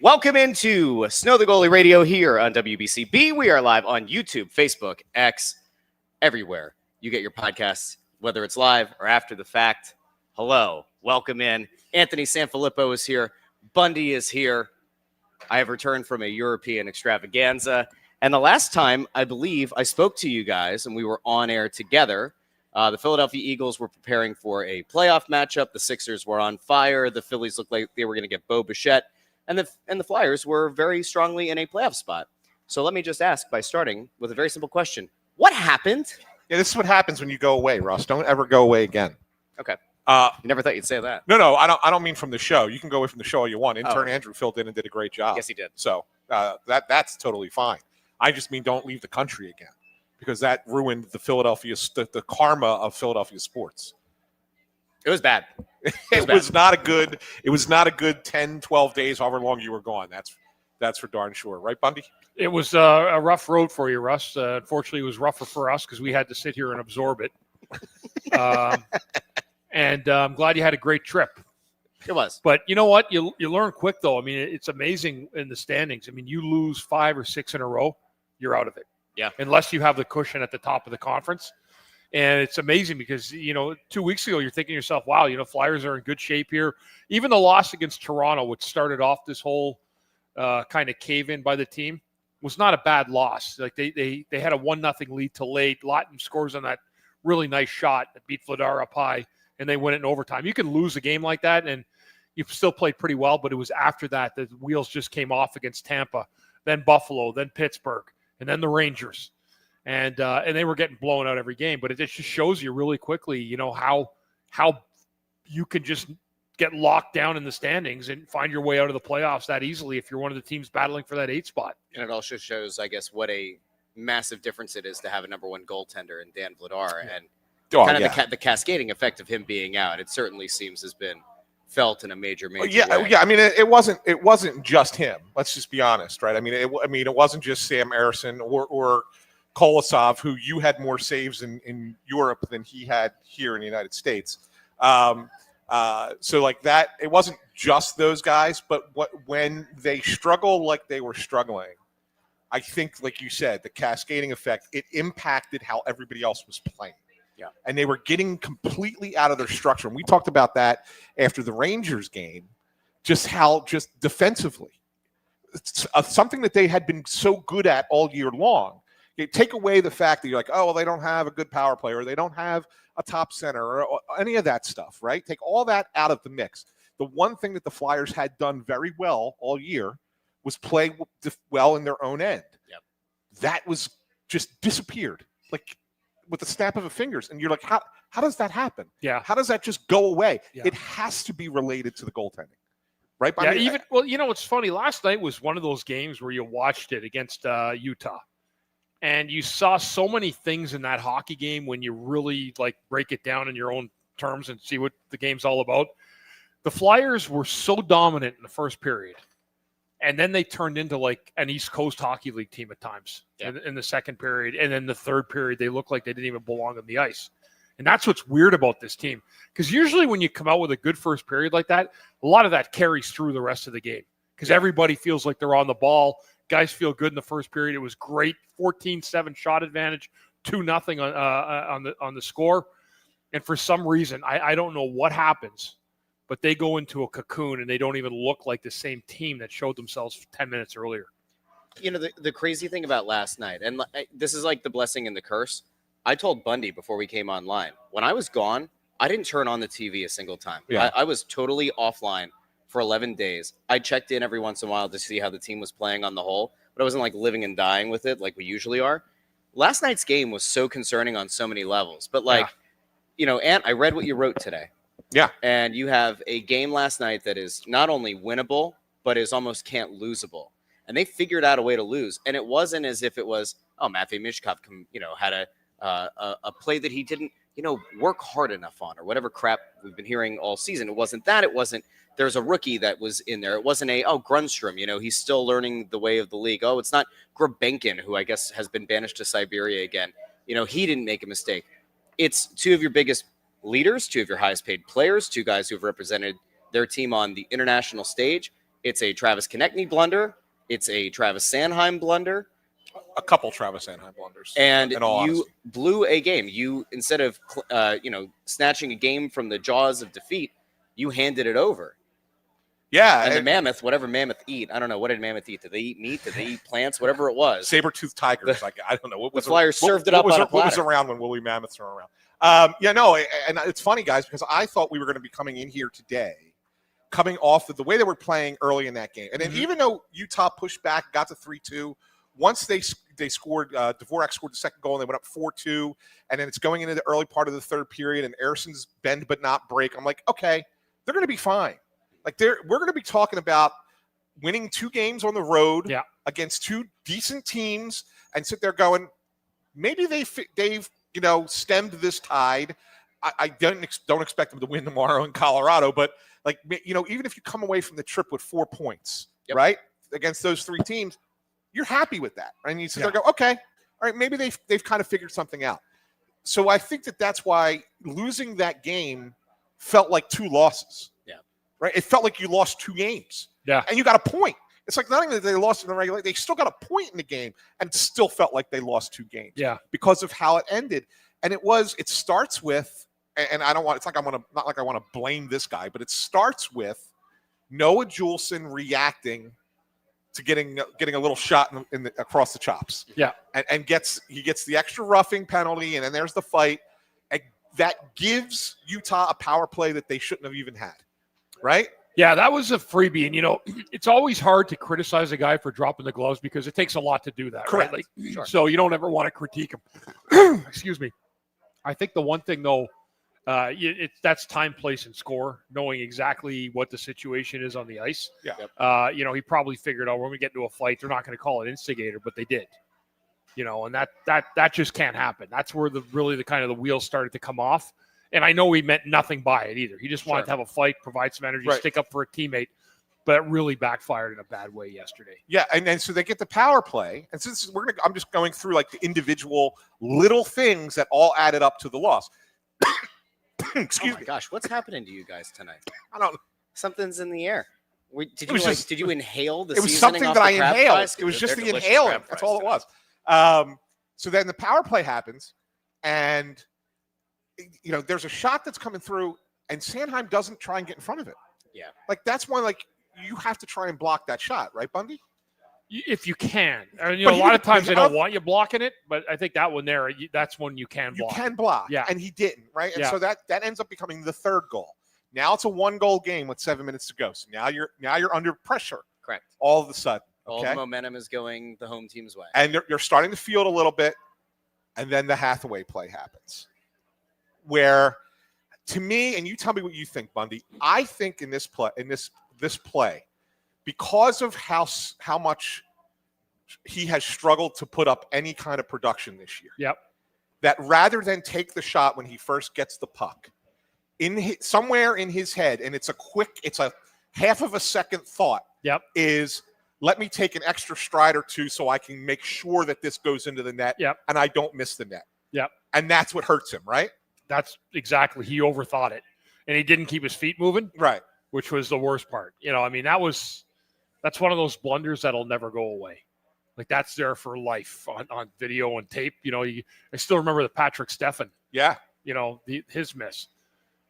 Welcome into Snow The Goalie Radio here on WBCB. We are live on YouTube, Facebook, X, everywhere you get your podcasts, whether it's live or after the fact. Hello, welcome in. Anthony SanFilippo is here. Bundy is here. I have returned from a European extravaganza. And the last time, I believe, I spoke to you guys and we were on air together, the Philadelphia Eagles were preparing for a playoff matchup. The Sixers were on fire. The Phillies looked like they were going to get Bo Bichette. And the Flyers were very strongly in a playoff spot. So let me just ask by starting with a very simple question. What happened? Yeah, this is what happens when you go away, Russ. Don't ever go away again. Okay. You never thought you'd say that. No, I don't mean from the show. You can go away from the show all you want. Intern Andrew filled in and did a great job. Yes, he did. So that's totally fine. I just mean don't leave the country again because that ruined the karma of Philadelphia sports. It was bad. It was not a good 10, 12 days, however long you were gone. That's for darn sure. Right, Bundy? It was a rough road for you, Russ. Unfortunately, it was rougher for us because we had to sit here and absorb it. And I'm glad you had a great trip. It was. But you know what? You learn quick, though. I mean, it's amazing in the standings. I mean, you lose 5 or 6 in a row, you're out of it. Yeah. Unless you have the cushion at the top of the conference. And it's amazing because, 2 weeks ago, you're thinking to yourself, wow, Flyers are in good shape here. Even the loss against Toronto, which started off this whole kind of cave-in by the team, was not a bad loss. Like they had a 1-0 lead to late. Lawton scores on that really nice shot that beat Vladar up high, and they win it in overtime. You can lose a game like that, and you've still played pretty well, but it was after that the wheels just came off against Tampa, then Buffalo, then Pittsburgh, and then the Rangers. And they were getting blown out every game. But it just shows you really quickly, how you can just get locked down in the standings and find your way out of the playoffs that easily if you're one of the teams battling for that 8 spot. And it also shows, I guess, what a massive difference it is to have a number one goaltender in Dan Vladar. And the cascading effect of him being out, it certainly seems has been felt in a major way. Yeah. I mean, it wasn't just him. Let's just be honest, right? I mean, it wasn't just Sam Erison or Kolosov, who you had more saves in Europe than he had here in the United States. So like that, it wasn't just those guys, but when they struggle like they were struggling, I think, like you said, the cascading effect, it impacted how everybody else was playing. Yeah. And they were getting completely out of their structure. And we talked about that after the Rangers game, just defensively. It's something that they had been so good at all year long. You take away the fact that you're like, oh, well, they don't have a good power player, or they don't have a top center, or any of that stuff, right? Take all that out of the mix. The one thing that the Flyers had done very well all year was play well in their own end. Yep. That was just disappeared, like with the snap of a fingers. And you're like, how does that happen? Yeah. How does that just go away? Yeah. It has to be related to the goaltending, right? Yeah, it's funny. Last night was one of those games where you watched it against Utah. And you saw so many things in that hockey game when you really break it down in your own terms and see what the game's all about. The Flyers were so dominant in the first period. And then they turned into an East Coast Hockey League team at times in the second period. And then the third period, they looked like they didn't even belong on the ice. And that's what's weird about this team. Because usually when you come out with a good first period like that, a lot of that carries through the rest of the game. Because everybody feels like they're on the ball. Guys feel good in the first period. It was great. 14-7 shot advantage, 2-0 on the score. And for some reason, I don't know what happens, but they go into a cocoon and they don't even look like the same team that showed themselves 10 minutes earlier. The crazy thing about last night, and this is like the blessing and the curse. I told Bundy before we came online, when I was gone, I didn't turn on the TV a single time. Yeah. I was totally offline for 11 days. I checked in every once in a while to see how the team was playing on the whole, but I wasn't living and dying with it like we usually are. Last night's game was so concerning on so many levels. But Ant, I read what you wrote today. Yeah. And you have a game last night that is not only winnable, but is almost can't losable. And they figured out a way to lose. And it wasn't as if it was, Matvei Michkov, had a play that he didn't, work hard enough on or whatever crap we've been hearing all season. It wasn't that. It wasn't. There's a rookie that was in there. It wasn't Grunstrom, he's still learning the way of the league. Oh, it's not Grabenkin, who I guess has been banished to Siberia again. He didn't make a mistake. It's 2 of your biggest leaders, 2 of your highest paid players, 2 guys who've represented their team on the international stage. It's a Travis Konechny blunder. It's a Travis Sanheim blunder. A couple Travis Sanheim blunders. And in all you honesty. blew a game. You, instead of, snatching a game from the jaws of defeat, you handed it over. Yeah. And the mammoth, whatever mammoth eat, I don't know. What did mammoth eat? Did they eat meat? Did they eat plants? Whatever it was. Saber-toothed tigers. I don't know. What was the Flyers served it up on a platter. What was around when woolly mammoths were around? And it's funny, guys, because I thought we were going to be coming in here today, coming off of the way they were playing early in that game. And then even though Utah pushed back, got to 3-2, once they scored, Dvorak scored the second goal, and they went up 4-2, and then it's going into the early part of the third period, and Erisson's bend but not break. I'm like, okay, they're going to be fine. Like we're going to be talking about winning 2 games on the road against 2 decent teams, and sit there going, maybe they've stemmed this tide. I don't expect them to win tomorrow in Colorado, but even if you come away from the trip with 4 points, right, against those 3 teams, you're happy with that, right? And you sit there and go, okay, all right, maybe they've kind of figured something out. So I think that's why losing that game felt like 2 losses. Right? It felt like you lost 2 games. Yeah. And you got a point. It's like not only that they lost in the regular, they still got a point in the game, and it still felt like they lost 2 games. Yeah. Because of how it ended. And it starts with, and I don't want, it's like not like I want to blame this guy, but it starts with Noah Juleson reacting to getting a little shot across the chops. Yeah. And he gets the extra roughing penalty, and then there's the fight. And that gives Utah a power play that they shouldn't have even had. Right? Yeah, that was a freebie. And, it's always hard to criticize a guy for dropping the gloves because it takes a lot to do that. Correct. Right? So you don't ever want to critique him. Excuse me. I think the one thing, though, that's time, place, and score, knowing exactly what the situation is on the ice. Yeah. He probably figured out when we get into a fight, they're not going to call it instigator, but they did. And that just can't happen. That's where the wheels started to come off. And I know he meant nothing by it either. He just wanted to have a fight, provide some energy, stick up for a teammate. But it really backfired in a bad way yesterday. Yeah, and so they get the power play. And since I'm just going through the individual little things that all added up to the loss. Excuse me. Gosh, what's happening to you guys tonight? I don't know. Something's in the air. Did you inhale the It was something that I inhaled. Pies? It was just the inhaling. That's all it was. So then the power play happens, and there's a shot that's coming through, and Sanheim doesn't try and get in front of it. Yeah. That's one, you have to try and block that shot, right, Bundy? If you can. A lot of times they don't want you blocking it, but I think that one there, that's one you can block. You can block. Yeah. And he didn't, right? And so that ends up becoming the 3rd goal. Now it's a 1-goal game with 7 minutes to go. So now you're under pressure. Correct. All of a sudden. All the momentum is going the home team's way. And you're starting to feel it a little bit, and then the Hathaway play happens. Where, to me, and you tell me what you think, Bundy, I think in this play, because of how much he has struggled to put up any kind of production this year, that rather than take the shot when he first gets the puck, somewhere in his head, and it's a half of a second thought, is let me take an extra stride or 2 so I can make sure that this goes into the net and I don't miss the net. And that's what hurts him, right? That's exactly. He overthought it, and he didn't keep his feet moving. Right. Which was the worst part. That's one of those blunders that'll never go away. That's there for life on video and tape. I still remember the Patrick Steffen. Yeah. His miss.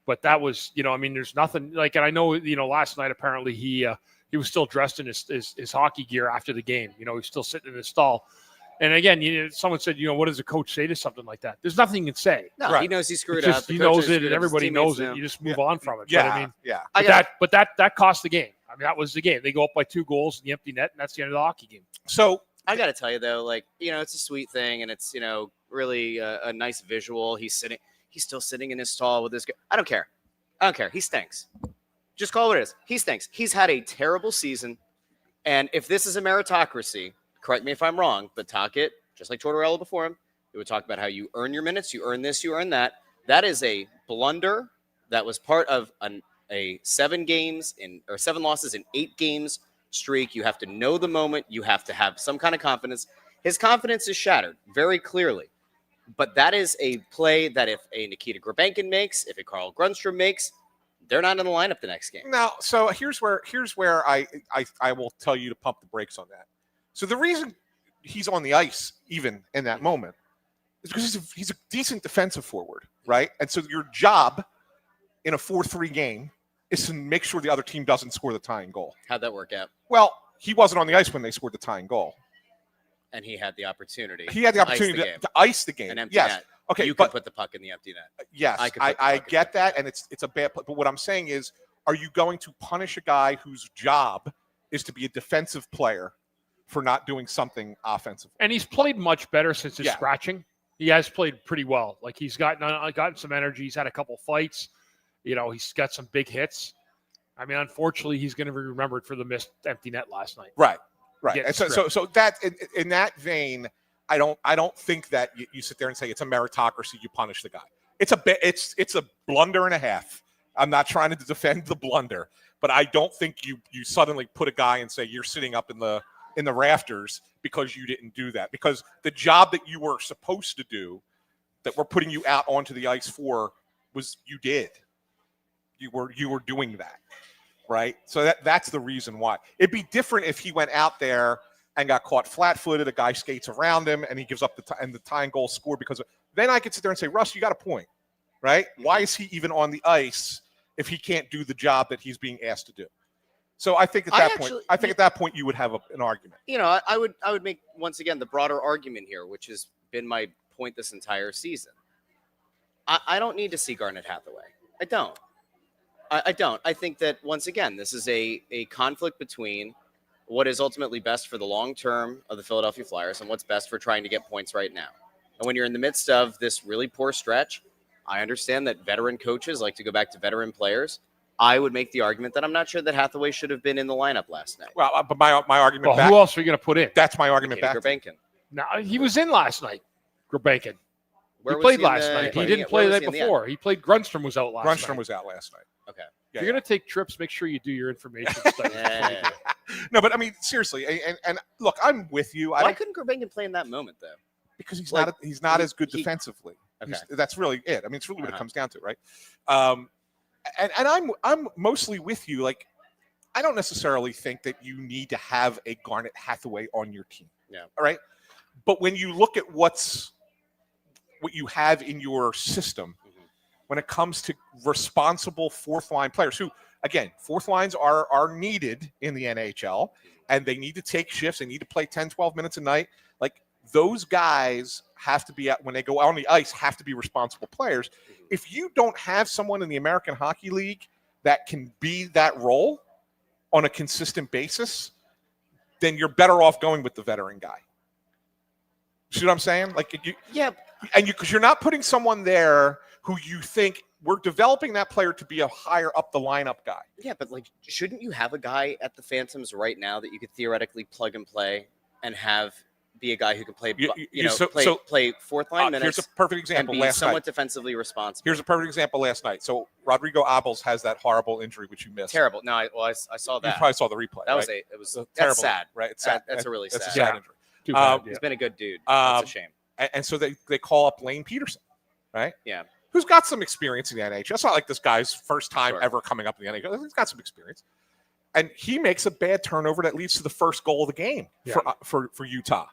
But that was, there's nothing and I know, last night apparently he was still dressed in his hockey gear after the game. He's still sitting in his stall. And again, someone said, what does a coach say to something like that? There's nothing you can say. No, he knows he screwed up. He knows it, and everybody knows it. You just move on from it. Yeah, but that cost the game. That was the game. They go up by 2 goals in the empty net, and that's the end of the hockey game. So I got to tell you though, it's a sweet thing, and it's really a nice visual. He's still sitting in his stall with this guy. I don't care. He stinks. Just call it what it is. He stinks. He's had a terrible season, and if this is a meritocracy. Correct me if I'm wrong, but Tocchet, just like Tortorella before him, it would talk about how you earn your minutes, you earn this, you earn that. That is a blunder that was part of a 7 losses in 8 games streak. You have to know the moment. You have to have some kind of confidence. His confidence is shattered very clearly. But that is a play that if a Nikita Grabenkin makes, if a Carl Grundstrom makes, They're not in the lineup the next game. Now, so here's where I will tell you to pump the brakes on that. So the reason he's on the ice even in that moment is because he's a decent defensive forward, right? And so your job in a 4-3 game is to make sure the other team doesn't score the tying goal. How'd that work out? Well, he wasn't on the ice when they scored the tying goal. And he had the opportunity. He had the opportunity to ice the game. An empty yes. net. Okay, you can put the puck in the empty net. Yes, I get that, and it's a bad. But what I'm saying is, are you going to punish a guy whose job is to be a defensive player for not doing something offensive? And he's played much better since his scratching. He has played pretty well. Like he's gotten some energy. He's had a couple fights. He's got some big hits. I mean, unfortunately, he's going to be remembered for the missed empty net last night. Right. And so that in that vein, I don't think that you sit there and say it's a meritocracy. You punish the guy. It's a blunder and a half. I'm not trying to defend the blunder, but I don't think you suddenly put a guy and say you're sitting up in the rafters because you didn't do that. Because the job that you were supposed to do, that we're putting you out onto the ice for, was you did. You were doing that, right? So that's the reason why. It'd be different if he went out there and got caught flat-footed, a guy skates around him, and he gives up the tying goal scored because of, then I could sit there and say, Russ, you got a point, right? Why is he even on the ice if he can't do the job that he's being asked to do? So I think at that point you would have an argument. I would make once again the broader argument here, which has been my point this entire season. I don't need to see Garnet Hathaway. I don't. I think that once again this is a conflict between what is ultimately best for the long term of the Philadelphia Flyers and what's best for trying to get points right now. And when you're in the midst of this really poor stretch, I understand that veteran coaches like to go back to veteran players. I would make the argument that I'm not sure that Hathaway should have been in the lineup last night. Well, but my argument back. Who else are you going to put in? That's my argument back. Gurbankin. No, he was in last night. Gurbankin. He played last night. He didn't play the night before. He played. Grunstrom was out last night. Grunstrom was out last night. Okay. If you're going to take trips, make sure you do your information study. No, but I mean, seriously, and look, I'm with you. Why couldn't Gurbankin play in that moment, though? Because he's not as good defensively. Okay. That's really it. I mean, it's really what it comes down to, right? And I'm mostly with you. Like, I don't necessarily think that you need to have a Garnet Hathaway on your team. Yeah. All right. But when you look at what you have in your system, when it comes to responsible fourth line players, who, again, fourth lines are needed in the NHL, and they need to take shifts. They need to play 10, 12 minutes a night. Like, those guys have to be, when they go out on the ice, have to be responsible players. If you don't have someone in the American Hockey League that can be that role on a consistent basis, then you're better off going with the veteran guy. See what I'm saying? Like, because you're not putting someone there who you think we're developing that player to be a higher up the lineup guy. Yeah, but like, shouldn't you have a guy at the Phantoms right now that you could theoretically plug and play and have be a guy who can play, play fourth line minutes? Here's a perfect example. And be last somewhat night. Defensively responsible. Here's a perfect example last night. So Rodrigo Abels has that horrible injury which you missed. Terrible. No, I saw that. You probably saw the replay. That right? was terrible, that's sad. Right? It's sad. That's a really sad. That's a sad injury. Too bad, He's been a good dude. That's a shame. And so they call up Lane Peterson, right? Yeah. Who's got some experience in the NHL. It's not like this guy's first time ever coming up in the NHL. He's got some experience. And he makes a bad turnover that leads to the first goal of the game for Utah.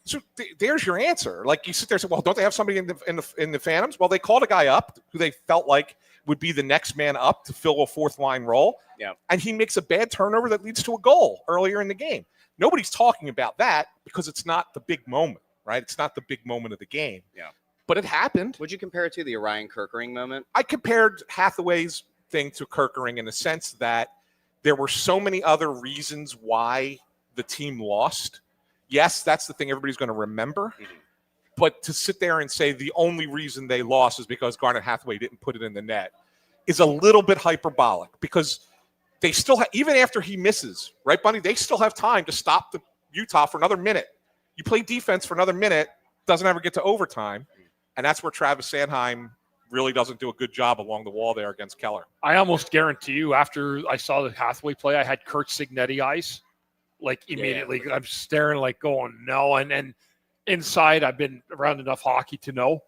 So there's your answer. Like, you sit there and say, well, don't they have somebody in the Phantoms? Well, they called a guy up who they felt like would be the next man up to fill a fourth line role. Yeah. And he makes a bad turnover that leads to a goal earlier in the game. Nobody's talking about that because it's not the big moment, right? It's not the big moment of the game. Yeah. But it happened. Would you compare it to the Orion Kerkering moment? I compared Hathaway's thing to Kerkering in the sense that there were so many other reasons why the team lost. Yes, that's the thing everybody's going to remember. Mm-hmm. But to sit there and say the only reason they lost is because Garnet Hathaway didn't put it in the net is a little bit hyperbolic, because they still have, even after he misses, right, Bundy, they still have time to stop the Utah for another minute. You play defense for another minute, doesn't ever get to overtime. And that's where Travis Sanheim really doesn't do a good job along the wall there against Keller. I almost guarantee you, after I saw the Hathaway play, I had Kurt Signetti eyes. Like, immediately. Yeah. I'm staring, like, going, no. And inside, I've been around enough hockey to know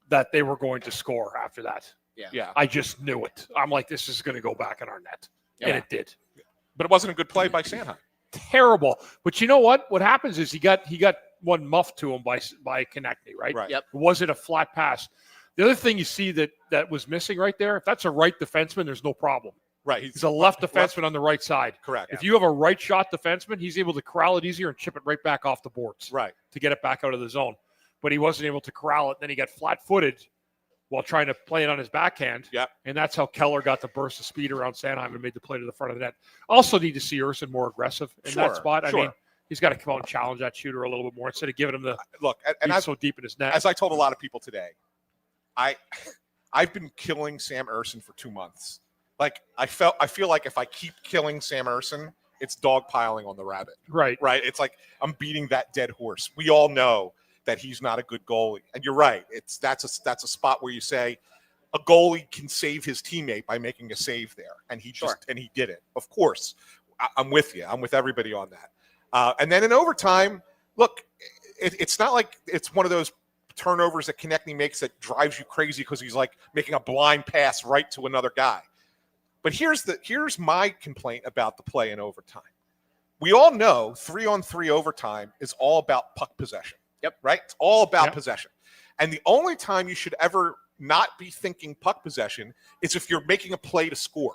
that they were going to score after that. Yeah. I just knew it. I'm like, this is going to go back in our net. Yeah. And it did. But it wasn't a good play by Sanheim. Terrible. But you know what? What happens is he got one muffed to him by Konechny, right? Right. Yep. It wasn't a flat pass. The other thing you see that was missing right there, if that's a right defenseman, there's no problem. Right. He's a left defenseman on the right side. Correct. If you have a right shot defenseman, he's able to corral it easier and chip it right back off the boards Right. to get it back out of the zone. But he wasn't able to corral it. Then he got flat-footed while trying to play it on his backhand. Yep. And that's how Keller got the burst of speed around Sanheim and made the play to the front of the net. Also need to see Urson more aggressive in that spot. I mean, he's got to come out and challenge that shooter a little bit more instead of giving him the look. And he's so deep in his net. As I told a lot of people today, I've been killing Sam Urson for 2 months. Like I feel like if I keep killing Sam Urson, it's dogpiling on the rabbit. Right. Right. It's like I'm beating that dead horse. We all know that he's not a good goalie, and you're right. That's a spot where you say a goalie can save his teammate by making a save there, and he did it. Of course, I'm with you. I'm with everybody on that. And then in overtime, look, it's not like it's one of those turnovers that Konechny makes that drives you crazy because he's like making a blind pass right to another guy. But here's my complaint about the play in overtime. We all know 3-on-3 overtime is all about puck possession. Yep. Right? It's all about possession. And the only time you should ever not be thinking puck possession is if you're making a play to score,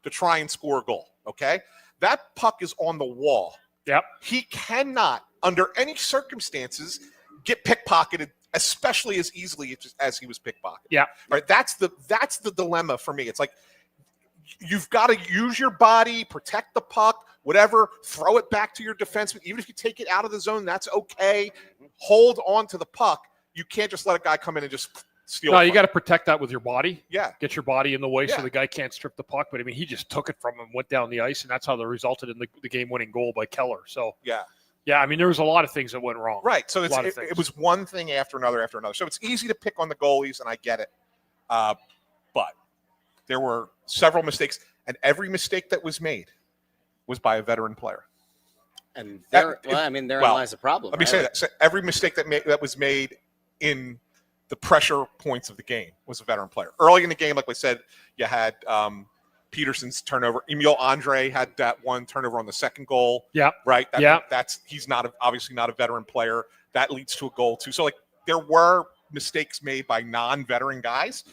to try and score a goal. Okay? That puck is on the wall. Yep. He cannot, under any circumstances, get pickpocketed, especially as easily as he was pickpocketed. Yeah. Right. That's the dilemma for me. It's like you've got to use your body, protect the puck, whatever, throw it back to your defenseman. Even if you take it out of the zone, that's okay. Hold on to the puck. You can't just let a guy come in and just steal. No, you got to protect that with your body. Yeah. Get your body in the way Yeah. so the guy can't strip the puck. But, I mean, he just took it from him, went down the ice, and that's how they resulted in the game-winning goal by Keller. So, yeah, I mean, there was a lot of things that went wrong. Right. So it was one thing after another. So it's easy to pick on the goalies, and I get it. But there were several mistakes, and every mistake that was made was by a veteran player. And therein lies the problem. Let me say that. So every mistake that was made in the pressure points of the game was a veteran player. Early in the game, like we said, you had Peterson's turnover. Emil Andre had that one turnover on the second goal. Yeah. Right. He's obviously not a veteran player. That leads to a goal too. So like there were mistakes made by non-veteran guys,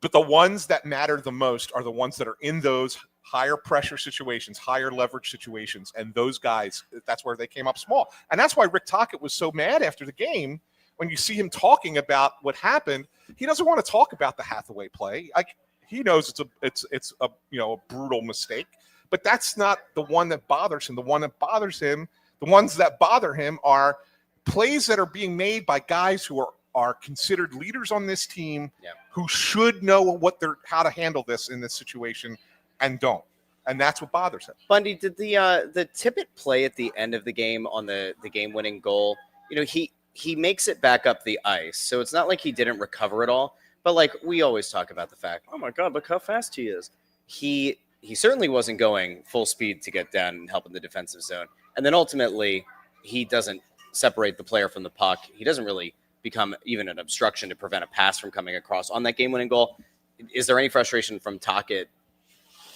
but the ones that matter the most are the ones that are in those higher pressure situations, higher leverage situations, and those guys, that's where they came up small. And that's why Rick Tocchet was so mad after the game. When you see him talking about what happened, he doesn't want to talk about the Hathaway play. Like he knows it's a brutal mistake, but that's not the one that bothers him. The one that bothers him, the ones that bother him are plays that are being made by guys who are considered leaders on this team, who should know how to handle this in this situation and don't. And that's what bothers him. Bundy, did the Tippett play at the end of the game on the game-winning goal? You know, he makes it back up the ice, so it's not like he didn't recover it all. But like we always talk about the fact, oh my God, look how fast he is. He certainly wasn't going full speed to get down and help in the defensive zone. And then ultimately, he doesn't separate the player from the puck. He doesn't really become even an obstruction to prevent a pass from coming across on that game-winning goal. Is there any frustration from Tocchet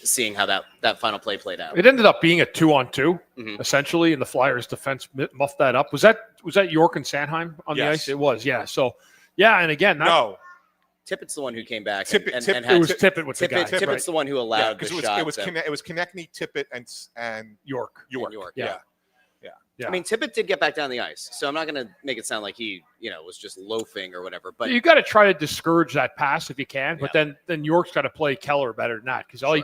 seeing how that final play played out? It ended up being a 2-on-2, essentially, and the Flyers' defense muffed that up. Was that York and Sanheim on the ice? It was, yeah. So, yeah, and again, Tippett's the one who came back. It was Tippett with the guy. Tippett's the one who allowed the shot. It was Konechny, Tippett, and York. Yeah. I mean, Tippett did get back down the ice, so I'm not going to make it sound like he, was just loafing or whatever. But you got to try to discourage that pass if you can. But then York's got to play Keller better than that, because all he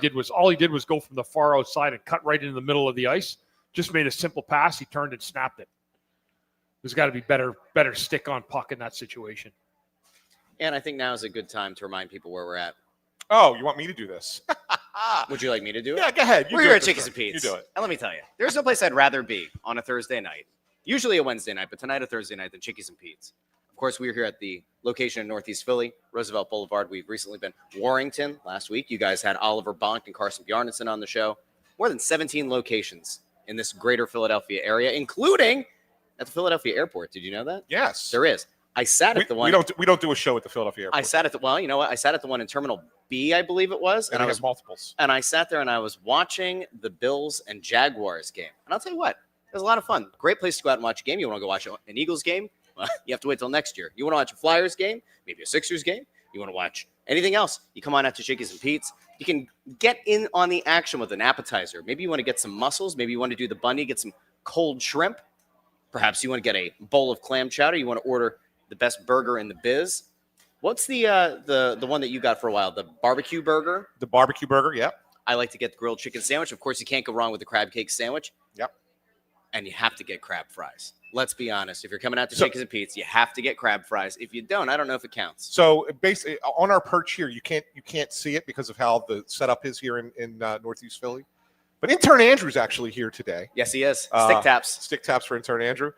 did was go from the far outside and cut right into the middle of the ice. Just made a simple pass. He turned and snapped it. There's got to be better stick on puck in that situation. And I think now is a good time to remind people where we're at. Oh, you want me to do this? Would you like me to do it? Yeah, go ahead. We're here at Chickies and Pete's. You do it. And let me tell you, there's no place I'd rather be on a Thursday night. Usually a Wednesday night, but tonight a Thursday night than Chickies and Pete's. Of course, we're here at the location in Northeast Philly, Roosevelt Boulevard. We've recently been Warrington last week. You guys had Oliver Bonk and Carson Bjarnason on the show. More than 17 locations in this greater Philadelphia area, including at the Philadelphia airport. Did you know that? Yes. There is. I sat at the one. We don't do a show at the Philadelphia Airport. I sat at the you know what? I sat at the one in Terminal B, I believe it was, and I was multiples. And I sat there and I was watching the Bills and Jaguars game. And I'll tell you what, it was a lot of fun. Great place to go out and watch a game. You want to go watch an Eagles game? Well, you have to wait till next year. You want to watch a Flyers game? Maybe a Sixers game? You want to watch anything else? You come on out to Chickies and Pete's. You can get in on the action with an appetizer. Maybe you want to get some mussels. Maybe you want to do the Bundy, get some cold shrimp. Perhaps you want to get a bowl of clam chowder. You want to order the best burger in the biz. What's the one that you got for a while? The barbecue burger? The barbecue burger, yep. I like to get the grilled chicken sandwich. Of course, you can't go wrong with the crab cake sandwich. Yep. And you have to get crab fries. Let's be honest. If you're coming out to Chickies and Pete's, you have to get crab fries. If you don't, I don't know if it counts. So basically, on our perch here, you can't see it because of how the setup is here in Northeast Philly. But intern Andrew's actually here today. Yes, he is. Stick taps. Stick taps for intern Andrew.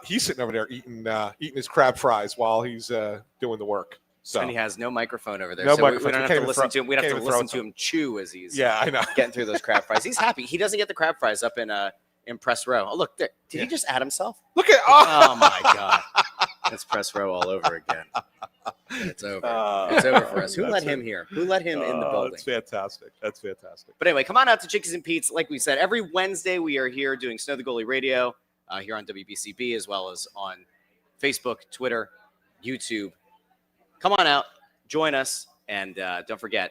He's sitting over there eating his crab fries while he's doing the work. So. And he has no microphone over there. No so microphone. We don't have to listen to him. We have to listen to him chew as he's I know. getting through those crab fries. He's happy. He doesn't get the crab fries up in press row. Oh, look there. Did he just add himself? Look at oh my God. That's press row all over again. It's over. It's over for us. Who let him here? Who let him in the building? That's fantastic. That's fantastic. But anyway, come on out to Chickies and Pete's. Like we said, every Wednesday we are here doing Snow the Goalie Radio here on WBCB as well as on Facebook, Twitter, YouTube. Come on out, join us, and don't forget,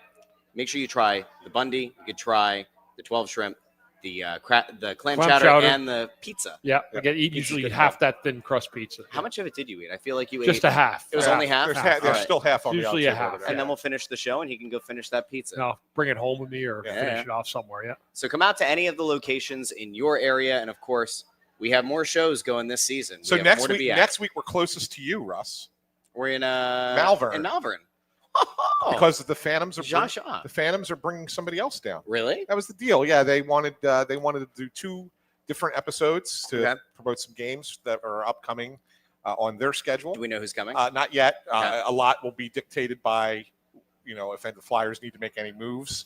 make sure you try the Bundy. You could try the 12 shrimp, the clam chowder, and the pizza. Yeah, I get usually half that thin crust pizza. How much of it did you eat? I feel like you just ate a half. It was only half? There's still half on usually the a half. And then we'll finish the show, and he can go finish that pizza. No, bring it home with me or finish it off somewhere, yeah. So come out to any of the locations in your area, and of course, we have more shows going this season. So next week we're closest to you, Russ. We're in Malvern. In Malvern. Because the Phantoms are bringing somebody else down. Really? That was the deal. Yeah, they wanted to do 2 different episodes to promote some games that are upcoming on their schedule. Do we know who's coming? Not yet. A lot will be dictated by, if the Flyers need to make any moves.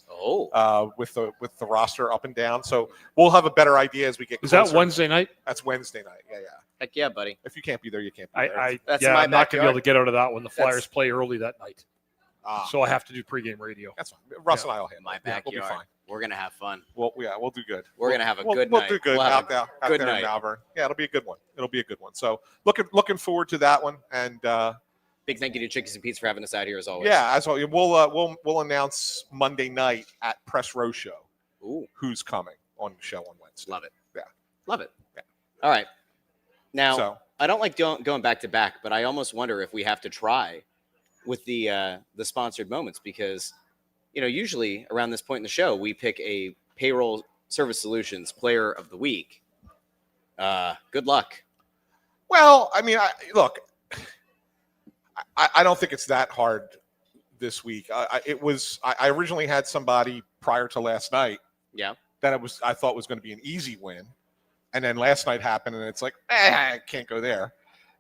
With the roster up and down. So we'll have a better idea as we get closer. Is that Wednesday night? That's Wednesday night. Yeah. Heck yeah, buddy. If you can't be there, you can't be there. I'm not going to be able to get out of that when the Flyers play early that night. So I have to do pregame radio. That's fine. Russ and I will handle my backyard. We'll be fine. We're gonna have fun. We'll do good. We're gonna have a good night. We'll do good out there in Malvern. Yeah, it'll be a good one. So looking forward to that one. And big thank you to Chickies and Pete's for having us out here as always. Yeah, as always. We'll announce Monday night at Press Row Show. Who's coming on the show on Wednesday? Love it. Yeah, love it. Yeah. All right. Now I don't like going back to back, but I almost wonder if we have to try with the sponsored moments because, usually around this point in the show, we pick a payroll service solutions player of the week. Good luck. Well, I mean, I don't think it's that hard this week. I originally had somebody prior to last night. Yeah. That I thought was going to be an easy win. And then last night happened and it's like, I can't go there.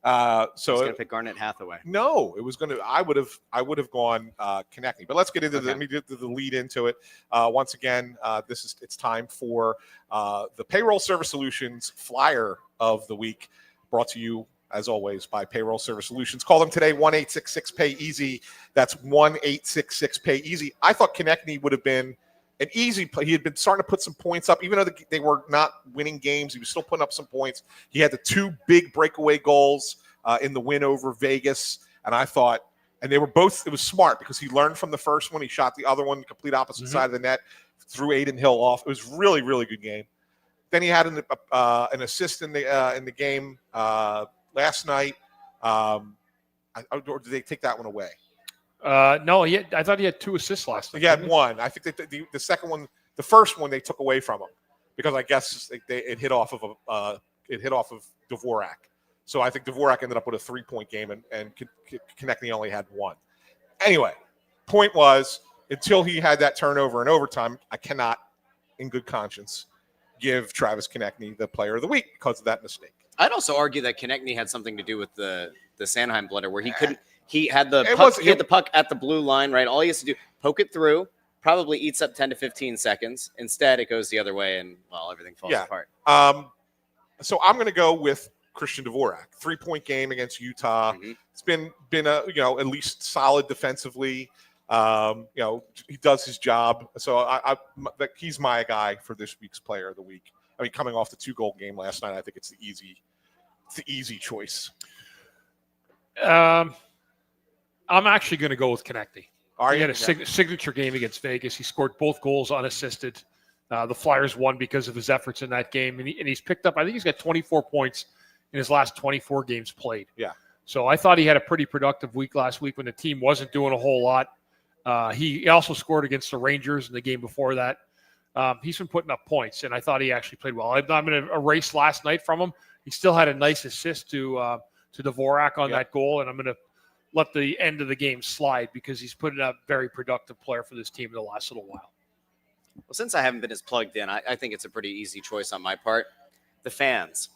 So I was going to pick Garnett Hathaway. No, it was going to. I would have gone Konechny. But let's get into let me do the lead into it. Once again, it's time for the Payroll Service Solutions Flyer of the Week, brought to you as always by Payroll Service Solutions. Call them today 1-866-PAY-EASY. That's 1-866-PAY-EASY. I thought Konechny would have been an easy play. He had been starting to put some points up, even though they were not winning games. He was still putting up some points. He had the 2 big breakaway goals in the win over Vegas. And I thought, and they were both, it was smart because he learned from the first one. He shot the other one, complete opposite side of the net, threw Aiden Hill off. It was really, really good game. Then he had an assist in the game last night. Or did they take that one away? No, I thought he had 2 assists last night. He had 1. I think the second one, the first one, they took away from him because I guess it hit off of Dvorak. So I think Dvorak ended up with a 3-point game, and Konechny only had 1. Anyway, point was, until he had that turnover in overtime, I cannot, in good conscience, give Travis Konechny the Player of the Week because of that mistake. I'd also argue that Konechny had something to do with the Sanheim blunder, where he couldn't. He had the puck at the blue line, right? All he has to do, poke it through, probably eats up 10 to 15 seconds. Instead, it goes the other way, and, well, everything falls apart. So I'm going to go with Christian Dvorak. 3-point game against Utah. Mhm. It's been a at least solid defensively. He does his job. So he's my guy for this week's player of the week. I mean, coming off the 2-goal game last night, I think it's the easy choice. I'm actually going to go with Konechny. He had a signature game against Vegas. He scored both goals unassisted. The Flyers won because of his efforts in that game, and he's picked up. I think he's got 24 points in his last 24 games played. Yeah. So I thought he had a pretty productive week last week when the team wasn't doing a whole lot. He also scored against the Rangers in the game before that. He's been putting up points, and I thought he actually played well. I'm going to erase last night from him. He still had a nice assist to Dvorak on that goal, and I'm going to let the end of the game slide because he's put in a very productive player for this team in the last little while. Well, since I haven't been as plugged in, I think it's a pretty easy choice on my part. The fans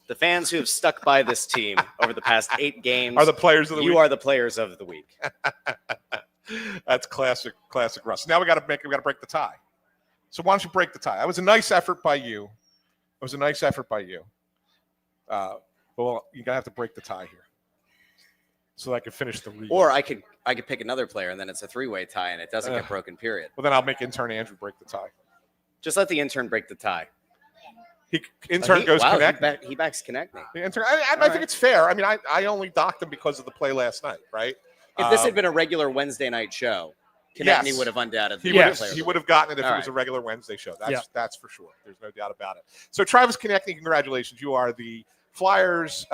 who have stuck by this team over the past 8 games are the players of the week. You are the players of the week. That's classic Russ. Now we got to break the tie. So why don't you break the tie? That was a nice effort by you. Well, you're gonna have to break the tie here, so that I can finish the read. Or I could pick another player, and then it's a 3-way tie, and it doesn't get broken. Period. Well, then I'll make intern Andrew break the tie. Just let the intern break the tie. Intern goes Konechny. He backs Konechny. The intern. I think it's fair. I mean, I only docked him because of the play last night, right? If this had been a regular Wednesday night show, Konechny would have undoubtedly. He would have gotten it if it was a regular Wednesday show. That's for sure. There's no doubt about it. So Travis Konechny, congratulations. You are the Flyers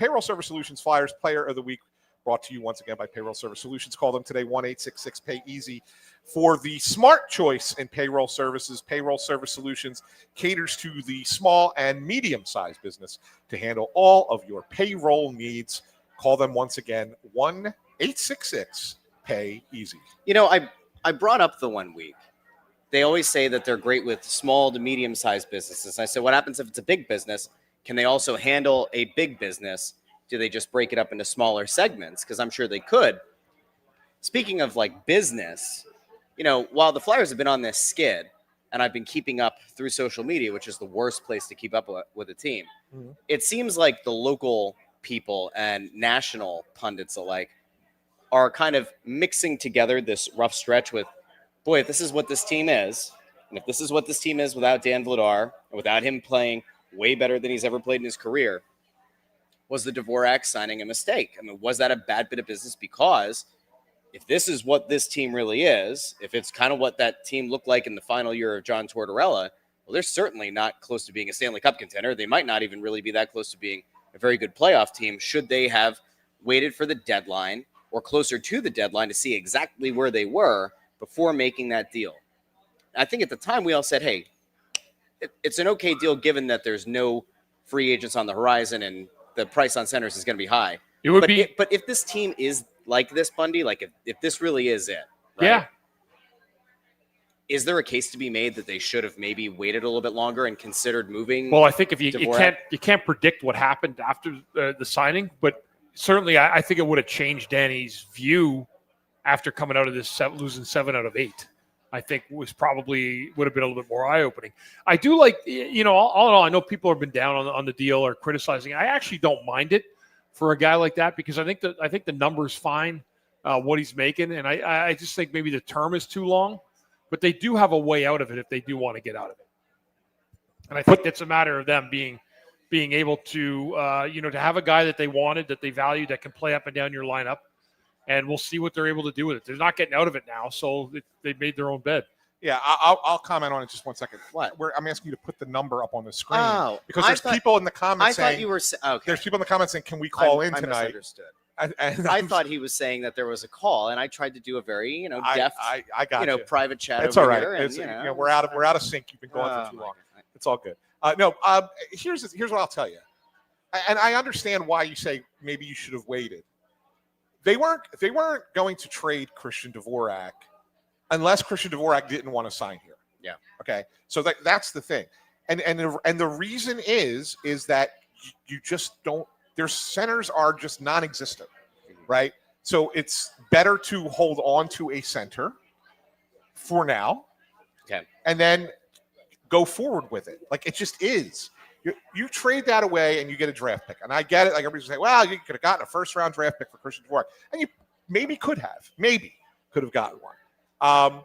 Payroll Service Solutions Flyers Player of the Week, brought to you once again by Payroll Service Solutions. Call them today, 1-866-PAY-EASY, for the smart choice in payroll services. Payroll Service Solutions caters to the small and medium-sized business to handle all of your payroll needs. Call them once again, 1-866-PAY-EASY. I brought up the 1 week. They always say that they're great with small to medium-sized businesses. I said, what happens if it's a big business? Can they also handle a big business? Do they just break it up into smaller segments? Because I'm sure they could. Speaking of business, while the Flyers have been on this skid, and I've been keeping up through social media, which is the worst place to keep up with a team, it seems like the local people and national pundits alike are kind of mixing together this rough stretch with, boy, if this is what this team is, and if this is what this team is without Dan Vladar, and without him playing way better than he's ever played in his career, was the Dvorak signing a mistake? I mean, was that a bad bit of business? Because if this is what this team really is, if it's kind of what that team looked like in the final year of John Tortorella, well, they're certainly not close to being a Stanley Cup contender. They might not even really be that close to being a very good playoff team should they have waited for the deadline or closer to the deadline to see exactly where they were before making that deal. I think at the time we all said, hey, it's an okay deal given that there's no free agents on the horizon and the price on centers is going to be high. But if this team is like this, Bundy, if this really is it, right? Yeah. Is there a case to be made that they should have maybe waited a little bit longer and considered moving? Well, I think if you can't predict what happened after the signing, but certainly I think it would have changed Danny's view after coming out of this losing 7 out of 8. I think would have been a little bit more eye-opening. I do all in all, I know people have been down on the deal or criticizing. I actually don't mind it for a guy like that because I think the number's fine, what he's making, and I just think maybe the term is too long, but they do have a way out of it if they do want to get out of it. And I think it's a matter of them being able to to have a guy that they wanted, that they valued, that can play up and down your lineup. And we'll see what they're able to do with it. They're not getting out of it now, so they made their own bed. Yeah, I'll comment on it just 1 second. What? I'm asking you to put the number up on the screen. Oh, because there's people in the comments saying, there's people in the comments saying, can we call in tonight? I misunderstood. I thought he was saying that there was a call, and I tried to do a very, deft, I got private chat. It's all right. Here, and, we're out of sync. You've been going for too long. It's all good. Here's what I'll tell you, and I understand why you say maybe you should have waited. They weren't going to trade Christian Dvorak unless Christian Dvorak didn't want to sign here. Yeah. Okay. So that's the thing, and the reason is that you just don't. Their centers are just non-existent, right? So it's better to hold on to a center for now, okay, and then go forward with it. Like it just is. You trade that away and you get a draft pick. And I get it. Like everybody's saying, well, you could have gotten a first-round draft pick for Christian Dvorak. And you maybe could have gotten one. I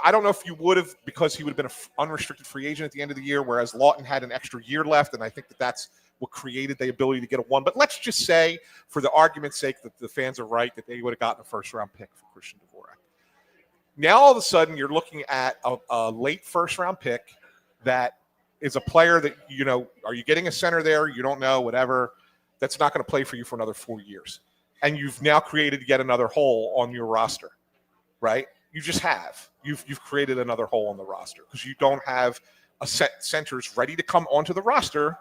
don't know if you would have, because he would have been an unrestricted free agent at the end of the year, whereas Lawton had an extra year left. And I think that's what created the ability to get a one. But let's just say, for the argument's sake, that the fans are right, that they would have gotten a first-round pick for Christian Dvorak. Now, all of a sudden, you're looking at a late first-round pick that is a player that, are you getting a center there? You don't know, whatever. That's not going to play for you for another 4 years. And you've now created yet another hole on your roster, right? You just have. You've created another hole on the roster because you don't have a set centers ready to come onto the roster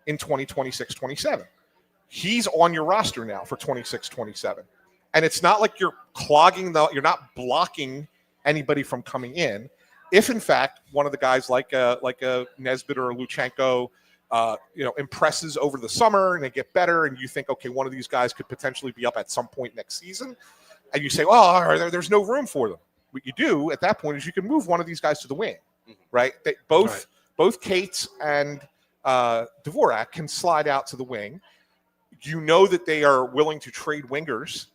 in 2026-27. He's on your roster now for 26-27. And it's not like you're you're not blocking anybody from coming in. If in fact one of the guys like a Nesbitt or a Luchenko, impresses over the summer and they get better, and you think, okay, one of these guys could potentially be up at some point next season, and you say, well, there's no room for them. What you do at that point is you can move one of these guys to the wing, right? Both Cates and Dvorak can slide out to the wing. You know that they are willing to trade wingers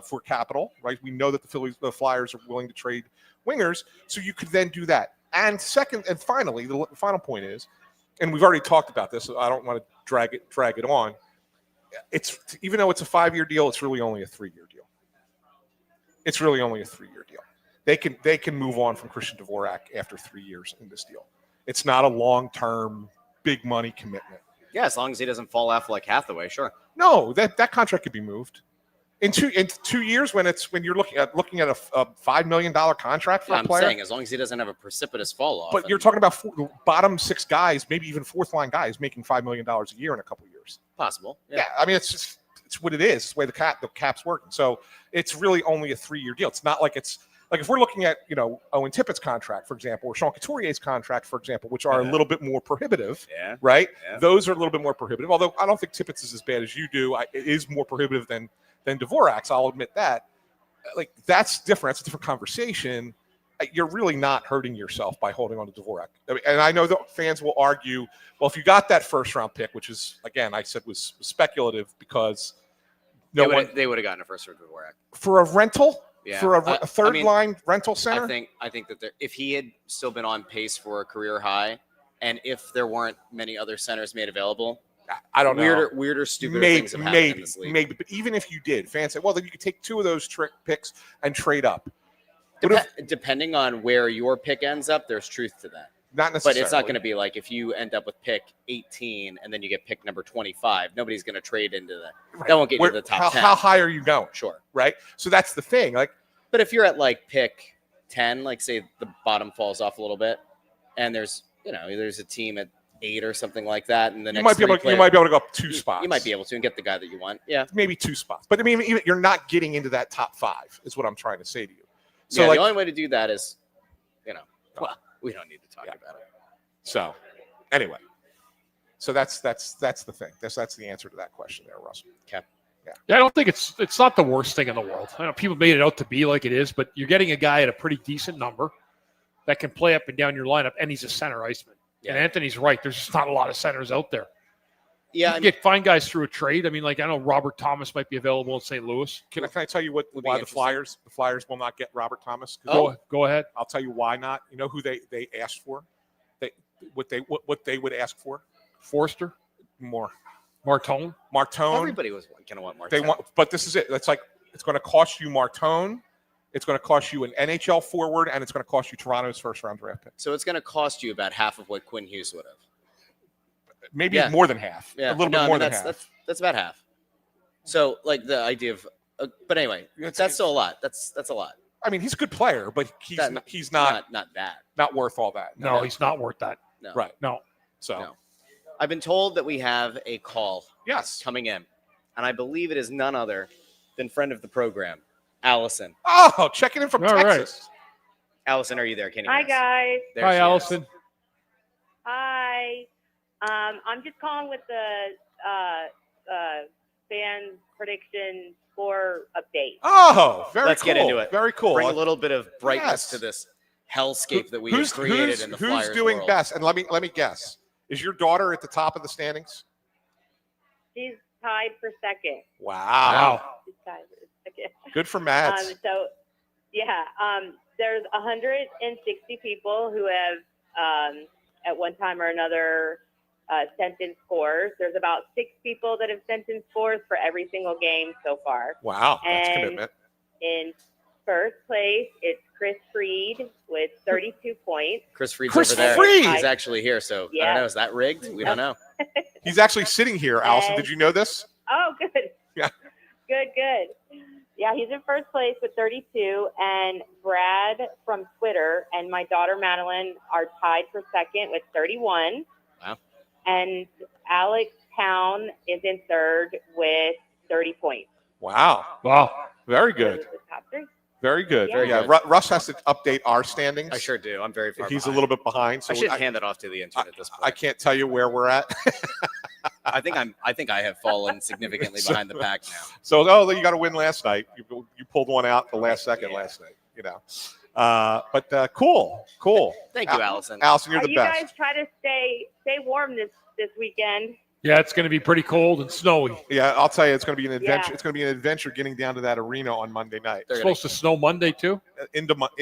for capital, right? We know that the Flyers are willing to trade wingers, so you could then do that. And second, and finally, the final point is, and we've already talked about this, so I don't want to drag it on. It's, even though it's a 5-year deal, it's really only a 3-year deal. It's really only a 3-year deal. They can move on from Christian Dvorak after 3 years in this deal. It's not a long-term, big money commitment. Yeah, as long as he doesn't fall off like Hathaway, sure. No, that contract could be moved. In 2 years, when you're looking at a $5 million contract for a player. I'm saying as long as he doesn't have a precipitous fall off. But you're talking about bottom 6 guys, maybe even fourth line guys making $5 million a year in a couple of years. Possible. Yeah, I mean it's what it is. It's the way the cap's working. So it's really only a 3-year deal. It's not like it's like if we're looking at Owen Tippett's contract, for example, or Sean Couturier's contract, for example, which are a little bit more prohibitive. Yeah. Right. Yeah. Those are a little bit more prohibitive. Although I don't think Tippett's is as bad as you do. It is more prohibitive than Dvorak's. I'll admit that. Like that's different. That's a different conversation. You're really not hurting yourself by holding on to Dvorak. I mean, and I know the fans will argue, well, if you got that first round pick, which is, again, I said was speculative because they would have gotten a first round Dvorak for a rental, for a third line rental center. I think that if he had still been on pace for a career high, and if there weren't many other centers made available, I don't know. Weirder, stupider things have happened in this league. Maybe, but even if you did, fans say, well, then you could take 2 of those trick picks and trade up. Depending on where your pick ends up, there's truth to that. Not necessarily. But it's not going to be like if you end up with pick 18 and then you get pick number 25, nobody's going to trade into that. Right. That won't get you to the top 10. How high are you going? Sure. Right? So that's the thing. But if you're at like pick 10, like say the bottom falls off a little bit, and there's a team at 8 or something like that, and the next you might be able to go up 2 spots. You might be able to and get the guy that you want. Yeah, maybe 2 spots. But I mean, even you're not getting into that top 5 is what I'm trying to say to you. So the only way to do that is, well, we don't need to talk about it. So anyway, that's the thing. That's the answer to that question there, Russell. Okay. Yeah, I don't think it's not the worst thing in the world. I know people made it out to be like it is, but you're getting a guy at a pretty decent number that can play up and down your lineup, and he's a center iceman. Yeah. And Anthony's right. There's just not a lot of centers out there. Yeah, you can find guys through a trade. I mean, I know Robert Thomas might be available in St. Louis. Can I tell you why the Flyers will not get Robert Thomas? Go ahead. I'll tell you why not. You know who they asked for? What they would ask for? Forster? Martone? Everybody was going to want Martone. But this is it. It's going to cost you Martone. It's going to cost you an NHL forward, and it's going to cost you Toronto's first-round draft pick. So it's going to cost you about half of what Quinn Hughes would have. Maybe more than half. Yeah. A little bit more than half. That's about half. So, the idea of, but anyway, that's still a lot. That's a lot. I mean, he's a good player, but he's not that. Not worth all that. No, he's not worth that. No. Right. No. So, no. I've been told that we have a call. Yes. Coming in, and I believe it is none other than friend of the program, Allison. Oh, checking in from Texas. Right. Allison, are you there? Can you Hi, guys. Hi, Allison. Hi. I'm just calling with the fan prediction score update. Oh, very Let's cool. Get into it. Very cool. Bring a little bit of brightness to this hellscape that we have created in the Flyers Who's doing world. best? And let me guess. Is your daughter at the top of the standings? She's tied for second. Wow. She's tied for second. Good for Mads. There's 160 people who have at one time or another sent in scores. There's about 6 people that have sent in scores for every single game so far. Wow, that's And commitment. in first place, it's Chris Freed with 32 points. Chris Freed's Chris over there. Freed! He's actually here, so I don't know. Is that rigged? We don't know. He's actually sitting here, Allison. Did you know this? Oh, good. Yeah. Good. Yeah, he's in first place with 32, and Brad from Twitter and my daughter Madeline are tied for second with 31. Wow. And Alex Town is in third with 30 points. Wow. Very good. Those are the top 3. Very good. Yeah. Russ has to update our standings. I sure do. I'm very far He's behind. a little bit behind. So I should hand that off to the intern at this point. I can't tell you where we're at. I think I have fallen significantly behind the pack now. So, you got to win last night. You pulled one out the last second last night, But cool. Thank you, Allison. Allison, you're the you best. guys try to stay warm this weekend? Yeah, it's going to be pretty cold and snowy. Yeah, I'll tell you, it's going to be an adventure. Yeah. It's going to be an adventure getting down to that arena on Monday night. It's supposed to snow Monday too. Into Monday.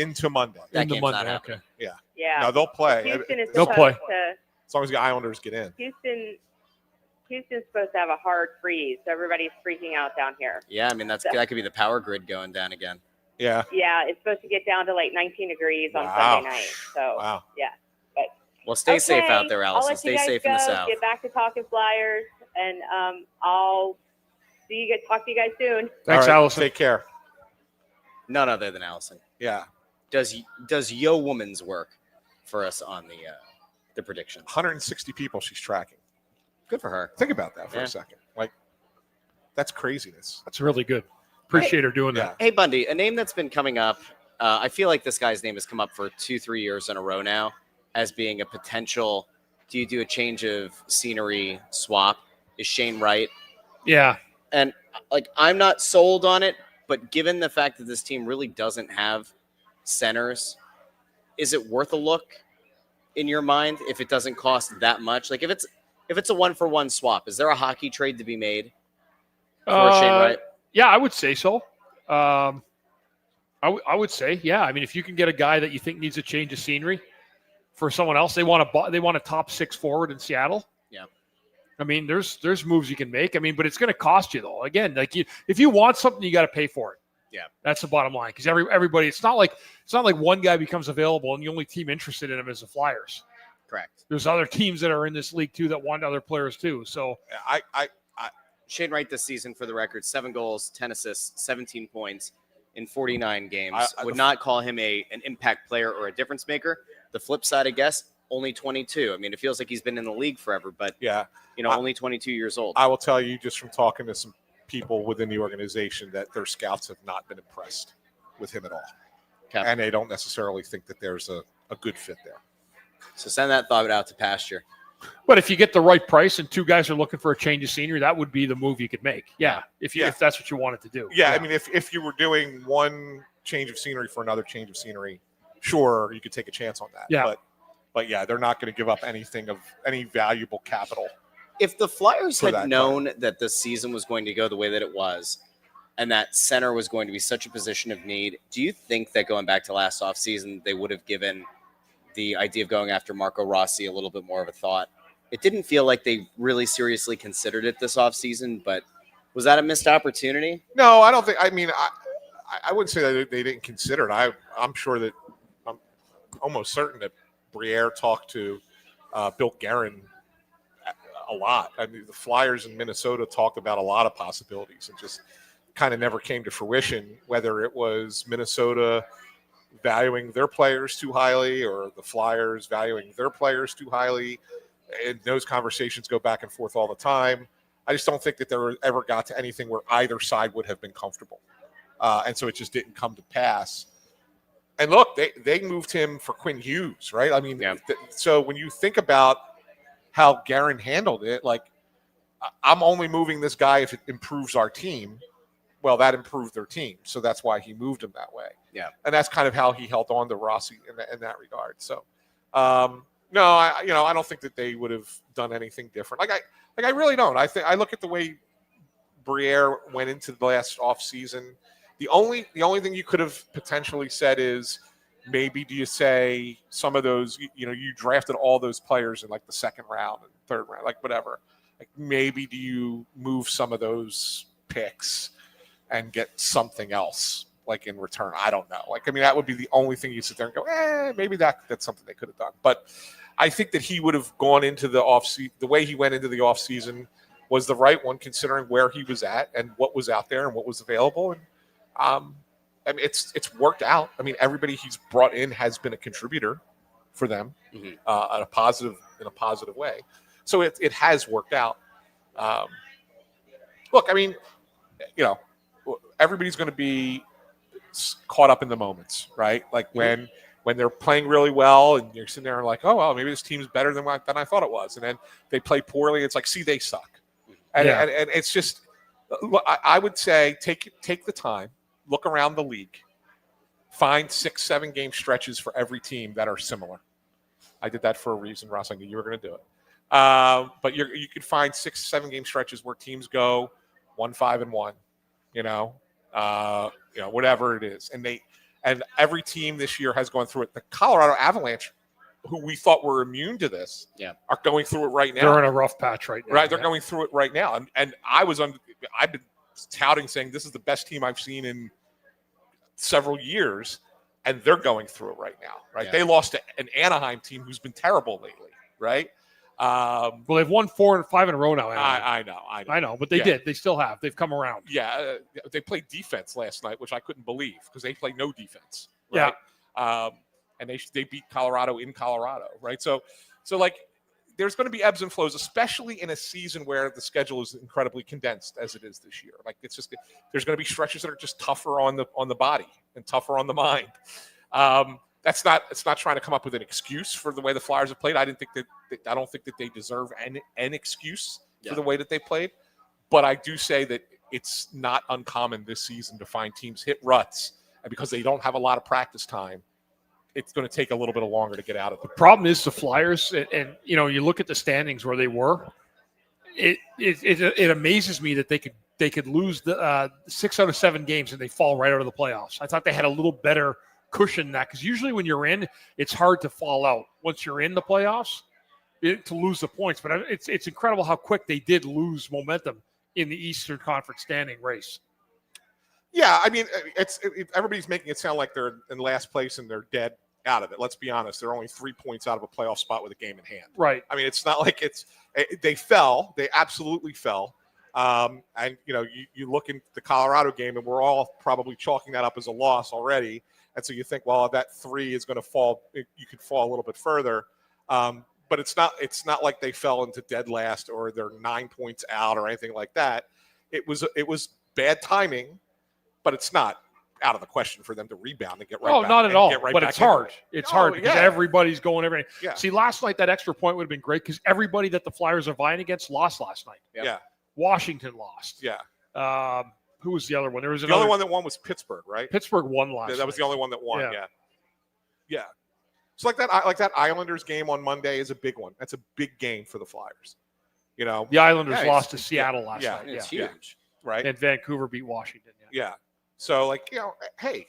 That Into game's Monday. not happening. Okay. Yeah. No, they'll play. Houston is They'll supposed play. to. As long as the Islanders get in. Houston's supposed to have a hard freeze, so everybody's freaking out down here. Yeah, I mean that could be the power grid going down again. Yeah. Yeah, it's supposed to get down to like 19 degrees on Wow. Sunday night. So Wow. yeah. But Well, stay safe out there, I'll Allison. let you Stay guys safe go, in the South. Get back to talking Flyers, and I'll talk to you guys soon. Thanks, All right, Allison. Take care. None other than Allison. Yeah. Does Yo Woman's work for us on the predictions? 160 people she's tracking. Good for her. Think about that for Yeah. a second. Like, that's craziness. That's really good. Appreciate her doing that. Hey, Bundy, a name that's been coming up. I feel like this guy's name has come up for 2-3 years in a row now as being a potential. Do you do a change of scenery swap? Is Shane Wright? Yeah. And I'm not sold on it, but given the fact that this team really doesn't have centers, is it worth a look in your mind if it doesn't cost that much? Like if it's a 1-for-1 swap, is there a hockey trade to be made for Shane Wright? Yeah, I would say so. I would say, yeah. I mean, if you can get a guy that you think needs a change of scenery for someone else, they want a top 6 forward in Seattle. Yeah. I mean, there's moves you can make. I mean, but it's going to cost you though. Again, if you want something, you got to pay for it. Yeah, that's the bottom line. Because everybody, it's not like one guy becomes available and the only team interested in him is the Flyers. Correct. There's other teams that are in this league too that want other players too. So Shane Wright this season, for the record, 7 goals, 10 assists, 17 points in 49 games. Would not call him an impact player or a difference maker. The flip side, I guess, only 22. I mean, it feels like he's been in the league forever, but yeah, only 22 years old. I will tell you just from talking to some people within the organization that their scouts have not been impressed with him at all. Okay. And they don't necessarily think that there's a good fit there. So send that thought out to pasture. But if you get the right price and 2 guys are looking for a change of scenery, that would be the move you could make. Yeah, if that's what you wanted to do. Yeah, I mean, if you were doing one change of scenery for another change of scenery, sure, you could take a chance on that. Yeah. But yeah, they're not going to give up anything of any valuable capital. If the Flyers For had that known that this season was going to go the way that it was, and that center was going to be such a position of need, do you think that going back to last offseason, they would have given the idea of going after Marco Rossi a little bit more of a thought? It didn't feel like they really seriously considered it this offseason, but was that a missed opportunity? No, I don't think. I mean, I wouldn't say that they didn't consider it. I'm sure that I'm almost certain that Briere talked to Bill Guerin a lot. I mean, the Flyers in Minnesota talked about a lot of possibilities and just kind of never came to fruition, whether it was Minnesota valuing their players too highly or the Flyers valuing their players too highly. And those conversations go back and forth all the time. I just don't think that there ever got to anything where either side would have been comfortable. And so it just didn't come to pass. And look, they moved him for Quinn Hughes, right? I mean, so when you think about how Guerin handled it, like, I'm only moving this guy if it improves our team. Well, that improved their team. So that's why he moved him that way. Yeah. And that's kind of how he held on to Rossi in that regard. So, No, I don't think that they would have done anything different. I really don't. I look at the way Briere went into the last offseason. The only thing you could have potentially said is maybe do you say some of those, you drafted all those players in like the second round and third round, like whatever. Like maybe do you move some of those picks and get something else like in return? I don't know. That would be the only thing you sit there and go, maybe that's something they could have done. But I think that he would have gone into the offseason, the way he went into the offseason was the right one, considering where he was at and what was out there and what was available. And it's worked out. Everybody he's brought in has been a contributor for them in a positive way. So it has worked out. Look, everybody's going to be caught up in the moments, right? Like when they're playing really well and you're sitting there and like, oh, well, maybe this team's better than I thought it was. And then they play poorly. It's like, see, they suck. And it's just, I would say take the time, look around the league, find 6-7 game stretches for every team that are similar. I did that for a reason, Russ. I knew you were going to do it. But you could find 6-7 game stretches where teams go 1-5-1, whatever it is. And every team this year has gone through it. The Colorado Avalanche, who we thought were immune to this, are going through it right now. They're in a rough patch right now. Right, they're going through it right now. And I've been touting saying this is the best team I've seen in several years, and they're going through it right now. Right, they lost to an Anaheim team who's been terrible lately. Right. Well, they've won 4 and 5 in a row now. I know, but they did. They still have. They've come around. Yeah, they played defense last night, which I couldn't believe because they play no defense. Right? Yeah. And they beat Colorado in Colorado, right? So like there's going to be ebbs and flows, especially in a season where the schedule is incredibly condensed as it is this year. Like it's just there's going to be stretches that are just tougher on the body and tougher on the mind. It's not trying to come up with an excuse for the way the Flyers have played. I don't think that they deserve an excuse for the way that they played. But I do say that it's not uncommon this season to find teams hit ruts, and because they don't have a lot of practice time, it's going to take a little bit longer to get out of it. The problem is the Flyers, and you look at the standings where they were. It amazes me that they could lose the 6 out of 7 games and they fall right out of the playoffs. I thought they had a little better cushion than that, because usually when you're in, it's hard to fall out once you're in the playoffs to lose the points. But it's incredible how quick they did lose momentum in the Eastern Conference standing race. Yeah, everybody's making it sound like they're in last place and they're dead out of it. Let's be honest; they're only 3 points out of a playoff spot with a game in hand. Right. It's not like they fell. They absolutely fell. And you look at the Colorado game, and we're all probably chalking that up as a loss already. And so you think, well, that 3 is going to fall. You could fall a little bit further. But it's not like they fell into dead last or they're 9 points out or anything like that. It was bad timing. But it's not out of the question for them to rebound and get right back. Oh, not at all. Right, but it's hard. It's hard because everybody's going everything. Yeah. See, last night that extra point would have been great because everybody that the Flyers are vying against lost last night. Yeah. Washington lost. Yeah. Who was the other one? There was the other one that won was Pittsburgh, right? Pittsburgh won last night. That was the only one that won. Yeah. So like that Islanders game on Monday is a big one. That's a big game for the Flyers. The Islanders lost to Seattle last night. It's huge. Right. And Vancouver beat Washington. Yeah. So hey,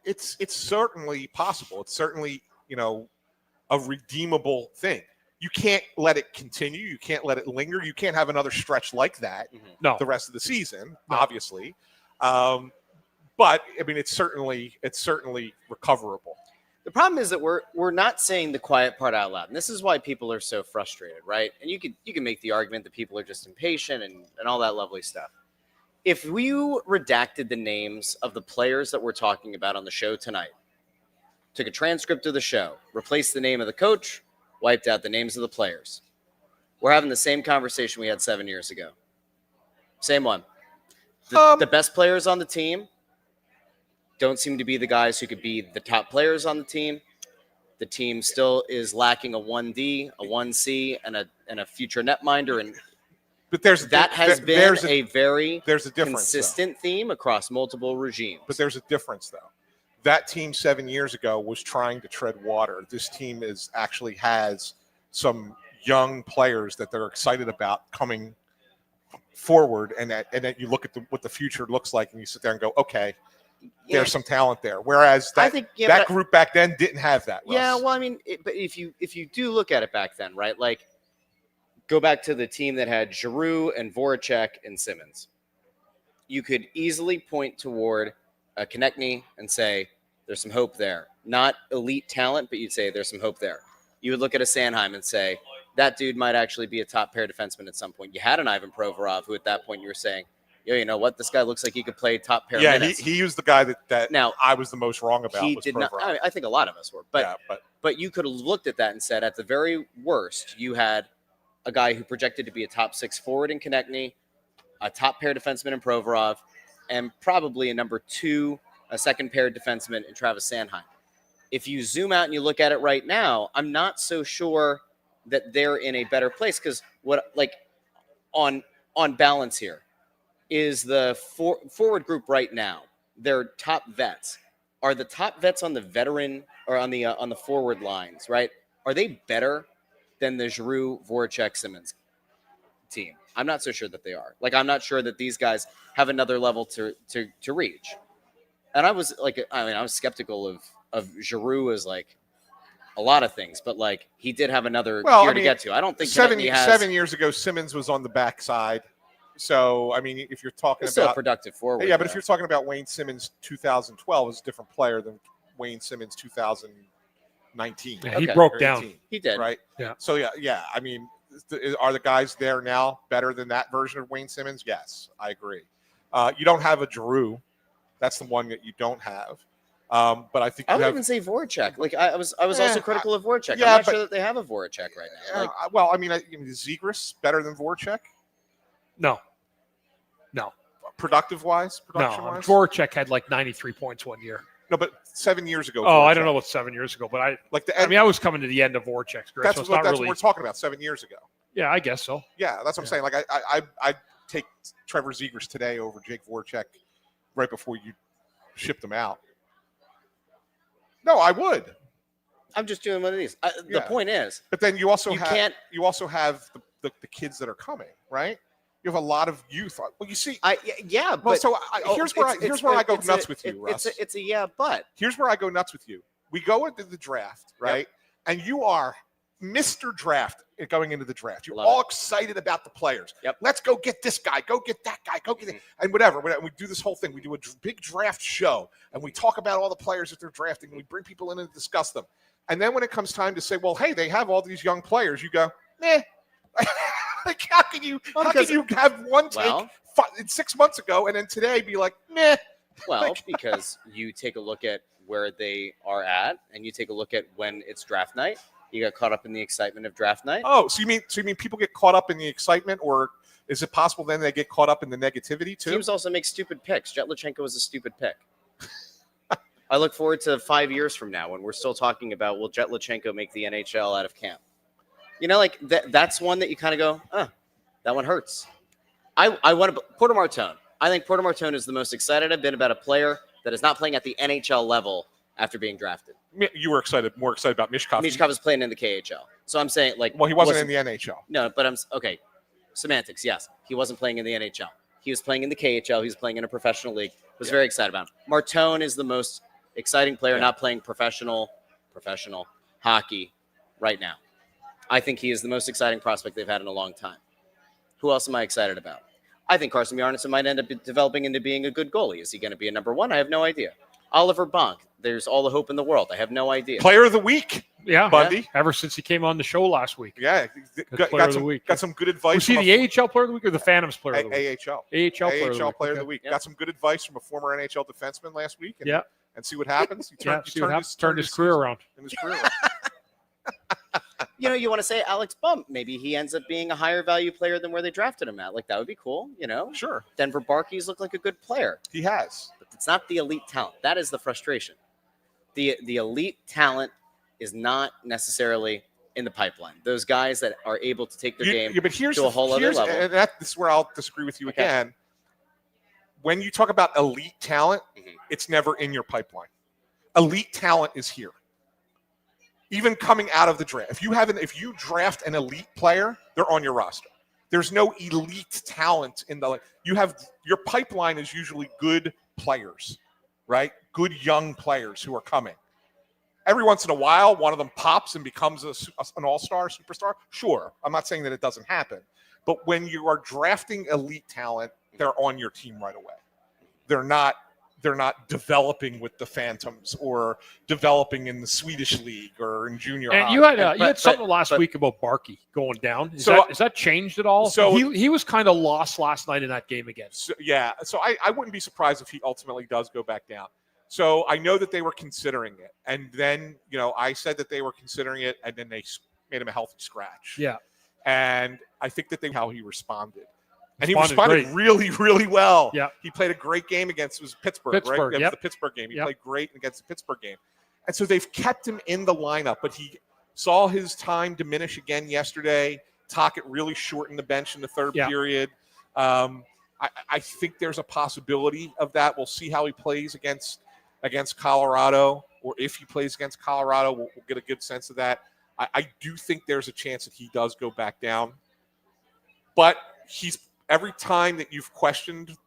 it's certainly possible. It's certainly, a redeemable thing. You can't let it continue. You can't let it linger. You can't have another stretch like that the rest of the season, obviously. But it's certainly recoverable. The problem is that we're not saying the quiet part out loud, and this is why people are so frustrated, right? And you can make the argument that people are just impatient and all that lovely stuff. If you redacted the names of the players that we're talking about on the show tonight, took a transcript of the show, replaced the name of the coach, wiped out the names of the players, we're having the same conversation we had 7 years ago. Same one. The best players on the team don't seem to be the guys who could be the top players on the team. The team still is lacking a 1D, a 1C, and a future netminder. And but there's a very difference, consistent theme across multiple regimes. But there's a difference, though. That team 7 years ago was trying to tread water. This team actually has some young players that they're excited about coming forward, and that you look at what the future looks like, and you sit there and go, okay, there's some talent there. Whereas I think that group back then didn't have that. Russ. Yeah, well, I mean, but if you do look at it back then, right? Like, go back to the team that had Giroux and Voracek and Simmons. You could easily point toward a Konechny and say there's some hope there. Not elite talent, but you'd say there's some hope there. You would look at a Sanheim and say that dude might actually be a top pair defenseman at some point. You had an Ivan Provorov, who at that point you were saying, yo, you know what? This guy looks like he could play top pair minutes. He was the guy that now, I was the most wrong about. He was did Provorov. not. I think a lot of us were. But you could have looked at that and said, at the very worst, you had a guy who projected to be a top 6 forward in Konechny, a top pair defenseman in Provorov, and probably a number 2, a second pair defenseman in Travis Sanheim. If you zoom out and you look at it right now, I'm not so sure that they're in a better place, because what, like, on balance here is the forward group right now. Their top vets are the top vets on the veteran or on the forward lines, right? Are they better than the Giroux, Voracek, Simmons team? I'm not so sure that they are. Like, I'm not sure that these guys have another level to reach. And I was skeptical of Giroux as like a lot of things, but like he did have another year to get to. I don't think 7 years ago Simmons was on the backside. So I mean, if you're talking still about a productive forward, but if you're talking about Wayne Simmons 2012, is a different player than Wayne Simmons 2019. Yeah, he broke down. He did, right? Yeah. So yeah. I mean, are the guys there now better than that version of Wayne Simmons? Yes, I agree. You don't have a Giroux. That's the one that you don't have. But I think I would even say Voracek. Like I was also critical of Voracek. Yeah, I'm not sure that they have a Voracek right now. Like, well, I mean, is Zegras better than Voracek? No. Production-wise? Voracek had like 93 points one year. No, but 7 years ago. Oh, I don't know what 7 years ago, but I was coming to the end of Voracek's career. That's what we're talking about. 7 years ago. Yeah, I guess so. Yeah, that's what I'm saying. Like I take Trevor Zegras today over Jake Voracek right before you ship them out. No, I would. I'm just doing one of these. The point is, but then you also have the kids that are coming, right? You have a lot of youth. Well, you see, here's where I go nuts with you, Russ. It's a but. Here's where I go nuts with you. We go into the draft, right? Yep. And you are Mr. Draft going into the draft. You're all excited about the players. Yep. Let's go get this guy. Go get that guy. Go get it. And whatever. We do this whole thing. We do a big draft show, and we talk about all the players that they're drafting, and we bring people in and discuss them. And then when it comes time to say, well, hey, they have all these young players, you go, meh. Like, how can you have one take 6 months ago and then today be like, meh? Well, because you take a look at where they are at, and you take a look at when it's draft night. You got caught up in the excitement of draft night. Oh, so you mean people get caught up in the excitement, or is it possible then they get caught up in the negativity too? Teams also make stupid picks. Jetlachenko was a stupid pick. I look forward to 5 years from now when we're still talking about, will Jetlachenko make the NHL out of camp? You know, like that's one that you kind of go, that one hurts. I want to Porter Martone. I think Porter Martone is the most excited I've been about a player that is not playing at the NHL level after being drafted. You were more excited about Mishkov. Mishkov is playing in the KHL. So I'm saying, like, well, he wasn't in the NHL. No, but okay. Semantics, yes. He wasn't playing in the NHL. He was playing in the KHL. He was playing in a professional league. Was very excited about him. Martone is the most exciting player not playing professional hockey right now. I think he is the most exciting prospect they've had in a long time. Who else am I excited about? I think Carson Bjarnason might end up developing into being a good goalie. Is he going to be a number one? I have no idea. Oliver Bonk. There's all the hope in the world. I have no idea. Player of the week. Yeah. Bundy. Ever since he came on the show last week. Yeah. Got some good advice. Was he the AHL player of the week or the Phantoms player of the week? AHL. AHL player of the week. Yep. Got some good advice from a former NHL defenseman last week. And see what happens. He turned his career around. You know, you want to say Alex Bump. Maybe he ends up being a higher value player than where they drafted him at. Like, that would be cool, you know? Sure. Denver Barkeys look like a good player. He has. But it's not the elite talent. That is the frustration. The elite talent is not necessarily in the pipeline. Those guys that are able to take their game to a whole other level. And this is where I'll disagree with you again. When you talk about elite talent, it's never in your pipeline. Elite talent is here. even coming out of the draft. If you draft an elite player, they're on your roster. There's no elite talent in the. Your pipeline is usually good players, right? Good young players who are coming. Every once in a while, one of them pops and becomes an all-star, superstar. Sure, I'm not saying that it doesn't happen, but when you are drafting elite talent, they're on your team right away. They're not developing with the Phantoms or developing in the Swedish league or in junior And high. you had something last week about Barkey going down. Is that changed at all? So he was kind of lost last night in that game again. So I wouldn't be surprised if he ultimately does go back down. So I know that they were considering it, and then I said that they were considering it, and then they made him a healthy scratch. Yeah, and I think that how he responded. And he responded great. really, really well. Yeah. He played a great game against Pittsburgh, right? It was the Pittsburgh game. He played great against the Pittsburgh game. And so they've kept him in the lineup, but he saw his time diminish again yesterday. Tocchet really shortened the bench in the third period. I think there's a possibility of that. We'll see how he plays against Colorado, or if he plays against Colorado, we'll get a good sense of that. I do think there's a chance that he does go back down. But every time that you've questioned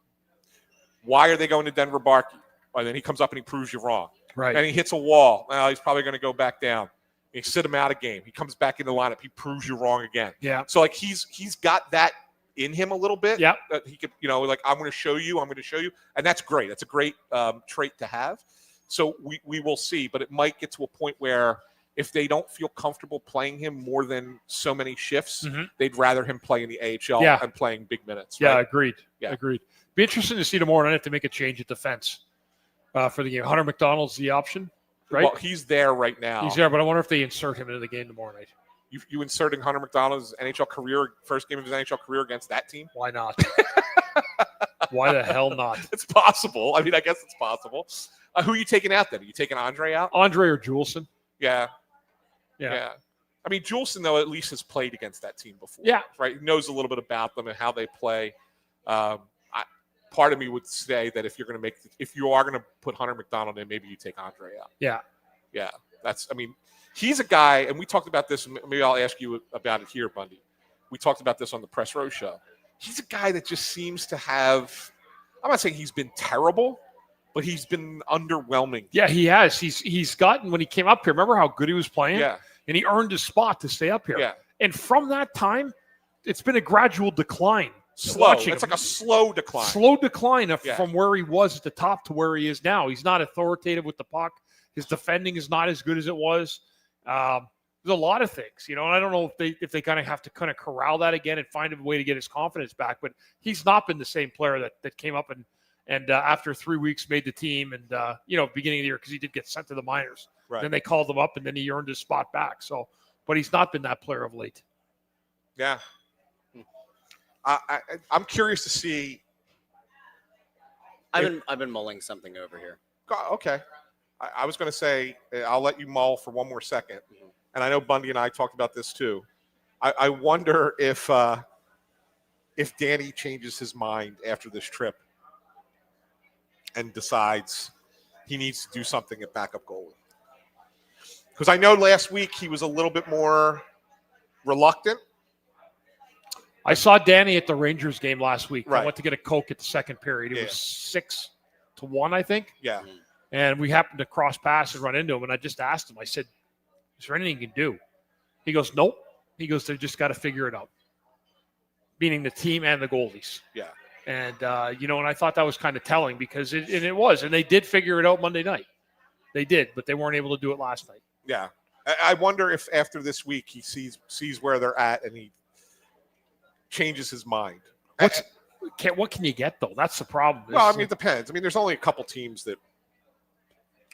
why are they going to Denver Barkey, and then he comes up and he proves you wrong. Right. And he hits a wall. Well, he's probably going to go back down. You sit him out of game. He comes back in the lineup. He proves you wrong again. Yeah. So he's got that in him a little bit. Yeah. That he could, I'm going to show you. And that's great. That's a great trait to have. So we will see. But it might get to a point where if they don't feel comfortable playing him more than so many shifts, they'd rather him play in the AHL and playing big minutes. Right? Yeah, agreed. Yeah. Agreed. Be interesting to see tomorrow night if they make a change at defense for the game. Hunter McDonald's the option, right? Well, he's there right now. He's there, but I wonder if they insert him into the game tomorrow night. You inserting Hunter McDonald's NHL career, first game of his NHL career against that team? Why not? Why the hell not? It's possible. I mean, I guess it's possible. Who are you taking out then? Are you taking Andre out? Andre or Juleson? Yeah. Yeah. I mean, Juleson, though, at least has played against that team before. Yeah. Right? He knows a little bit about them and how they play. Part of me would say that if you are going to put Hunter McDonald in, maybe you take Andre out. Yeah. Yeah. He's a guy, and we talked about this, and maybe I'll ask you about it here, Bundy. We talked about this on the Press Row show. He's a guy that just seems to have, I'm not saying he's been terrible, but he's been underwhelming. Yeah, he has. He's gotten, when he came up here, remember how good he was playing? Yeah. And he earned his spot to stay up here. Yeah. And from that time, it's been a gradual decline. Slow. It's like a slow decline. Slow decline from where he was at the top to where he is now. He's not authoritative with the puck. His defending is not as good as it was. There's a lot of things, and I don't know if they kind of have to kind of corral that again and find a way to get his confidence back. But he's not been the same player that came up and after 3 weeks made the team and beginning of the year, because he did get sent to the minors. Right. Then they called him up and then he earned his spot back. So, but he's not been that player of late. Yeah. I'm curious to see. I've been mulling something over here. Okay. I was going to say, I'll let you mull for one more second. Mm-hmm. And I know Bundy and I talked about this too. I wonder if Danny changes his mind after this trip and decides he needs to do something at backup goalie. Because I know last week he was a little bit more reluctant. I saw Danny at the Rangers game last week. Right. I went to get a Coke at the second period. It was 6-1, I think. Yeah. And we happened to cross paths and run into him. And I just asked him, I said, is there anything you can do? He goes, nope. He goes, they just got to figure it out. Meaning the team and the goalies. Yeah. And, and I thought that was kind of telling because it was. And they did figure it out Monday night. They did, but they weren't able to do it last night. Yeah. I wonder if after this week he sees where they're at and he changes his mind. What can you get, though? That's the problem. Well, I mean, it depends. I mean, there's only a couple teams that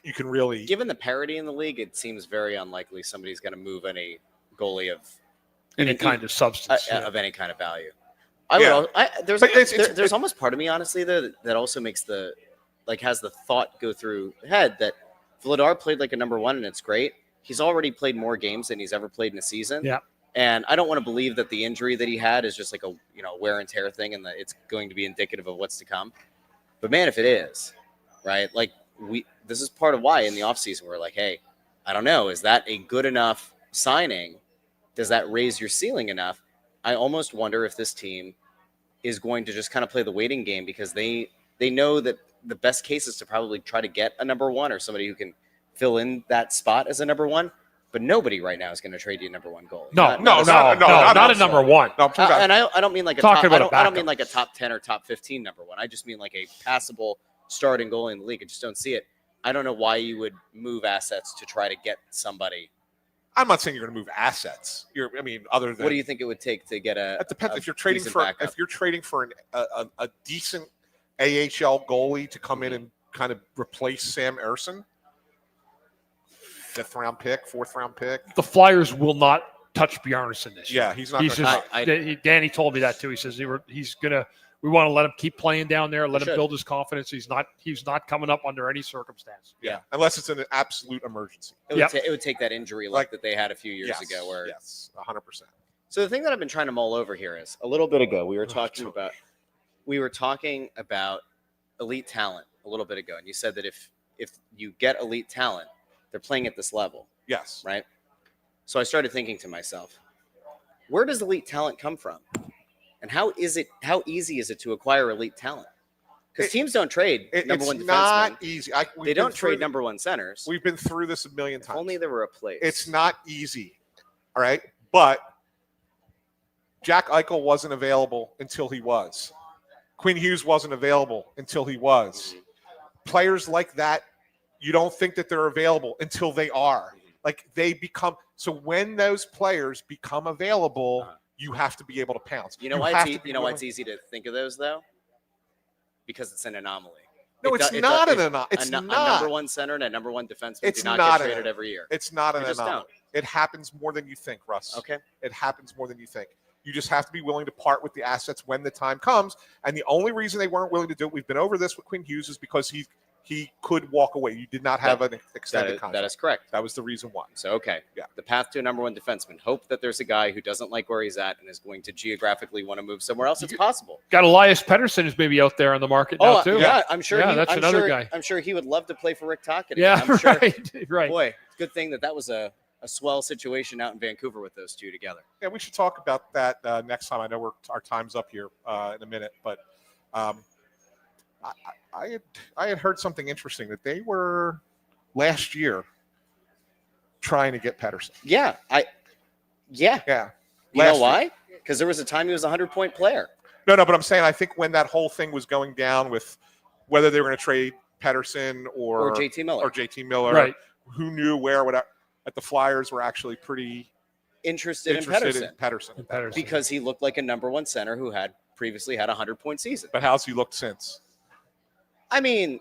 you can really. Given the parity in the league, it seems very unlikely somebody's going to move any goalie of any kind of substance of any kind of value. There's almost part of me, honestly, though, that also makes has the thought go through the head that Vladar played like a number one, and it's great. He's already played more games than he's ever played in a season. Yeah. And I don't want to believe that the injury that he had is just like a wear and tear thing, and that it's going to be indicative of what's to come. But man, if it is, right, like this is part of why in the offseason we're like, hey, I don't know. Is that a good enough signing? Does that raise your ceiling enough? I almost wonder if this team is going to just kind of play the waiting game because they know that the best case is to probably try to get a number one or somebody who can fill in that spot as a number one. But nobody right now is going to trade you a number one goalie. Not a number one. No, I'm talking about, And I don't mean like a Talking top, about a I don't mean backup. like a top 10 or top 15 number one. I just mean like a passable starting goalie in the league. I just don't see it. I don't know why you would move assets to try to get somebody. I'm not saying you're going to move assets. Other than What do you think it would take to get a? It depends a if you're trading decent for backup? if you're trading for a decent AHL goalie to come in and kind of replace Sam Ersson, 5th round pick, 4th round pick. The Flyers will not touch Bjarnason this year. Yeah, he's not. He's gonna just, Danny told me that too. He says he's gonna. We want to let him keep playing down there. Let him build his confidence. He's not coming up under any circumstance. Yeah, unless it's an absolute emergency. It would take that injury like that they had a few years Yes, ago. Where yes, 100%. So the thing that I've been trying to mull over here is a little bit ago we were talking about elite talent a little bit ago, and you said that if you get elite talent, they're playing at this level, Yes. right? So I started thinking to myself, where does elite talent come from, and how easy is it to acquire elite talent? Because teams don't trade number one defensemen. It's not easy. They don't trade number one centers. We've been through this a million times. If only there were a place. It's not easy. All right, but Jack Eichel wasn't available until he was. Quinn Hughes wasn't available until he was. Players like that, you don't think that they're available until they are. Like they become. So when those players become available, you have to be able to pounce. You know why it's easy to think of those though? Because it's an anomaly. No, it's not an anomaly. It's not. A number one center and a number one defenseman do not get traded every year. It's not an They just anomaly. don't. It happens more than you think, Russ. Okay. It happens more than you think. You just have to be willing to part with the assets when the time comes. And the only reason they weren't willing to do it, we've been over this with Quinn Hughes, is because he could walk away. You did not have an extended contract. That is correct. That was the reason why. So, okay. Yeah. The path to a number one defenseman. Hope that there's a guy who doesn't like where he's at and is going to geographically want to move somewhere else. It's possible. Got Elias Pettersson is maybe out there on the market now too. Yeah, I'm sure. Yeah, that's another guy. I'm sure he would love to play for Rick Tocchet. Yeah, I'm sure, right. Boy, good thing that was a swell situation out in Vancouver with those two together. Yeah, we should talk about that next time. I know our time's up here in a minute, but I had heard something interesting that they were last year trying to get Pettersson. Yeah. Yeah. You know Last why? year. Because there was a time he was a 100-point player. No, but I'm saying I think when that whole thing was going down with whether they were going to trade Pettersson or JT Miller. Right. Who knew where, whatever. That the Flyers were actually pretty interested in Pettersson. Because he looked like a number one center who had previously had a 100-point season. But how's he looked since? I mean,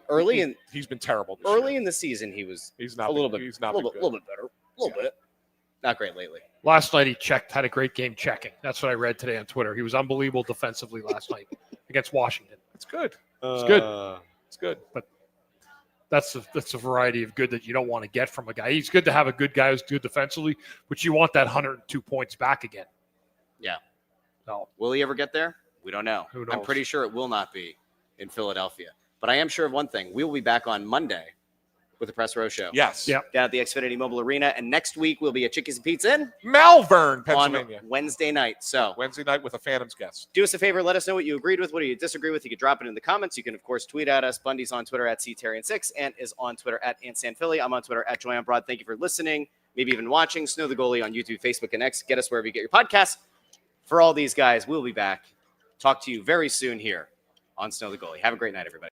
he's been terrible. Early in the season, he's not a little bit He's not a little bit better. A little bit. Not great lately. Last night he had a great game checking. That's what I read today on Twitter. He was unbelievable defensively last night against Washington. It's good. It's good. It's good. But that's a variety of good that you don't want to get from a guy. He's good to have a good guy who's good defensively, but you want that 102 points back again. Yeah. So will he ever get there? We don't know. Who knows? I'm pretty sure it will not be in Philadelphia. But I am sure of one thing. We will be back on Monday with the Press Row Show. Yes. Yep. Down at the Xfinity Mobile Arena. And next week, we'll be at Chickie's and Pizza in Malvern, Pennsylvania. On Wednesday night. So Wednesday night with a Phantoms guest. Do us a favor. Let us know what you agreed with. What do you disagree with? You can drop it in the comments. You can, of course, tweet at us. Bundy's on Twitter at CTerrian6. Ant is on Twitter at AntSanPhilly. I'm on Twitter at JoyOnBroad. Thank you for listening. Maybe even watching. Snow the Goalie on YouTube, Facebook, and X. Get us wherever you get your podcasts. For all these guys, we'll be back. Talk to you very soon here on Snow the Goalie. Have a great night, everybody.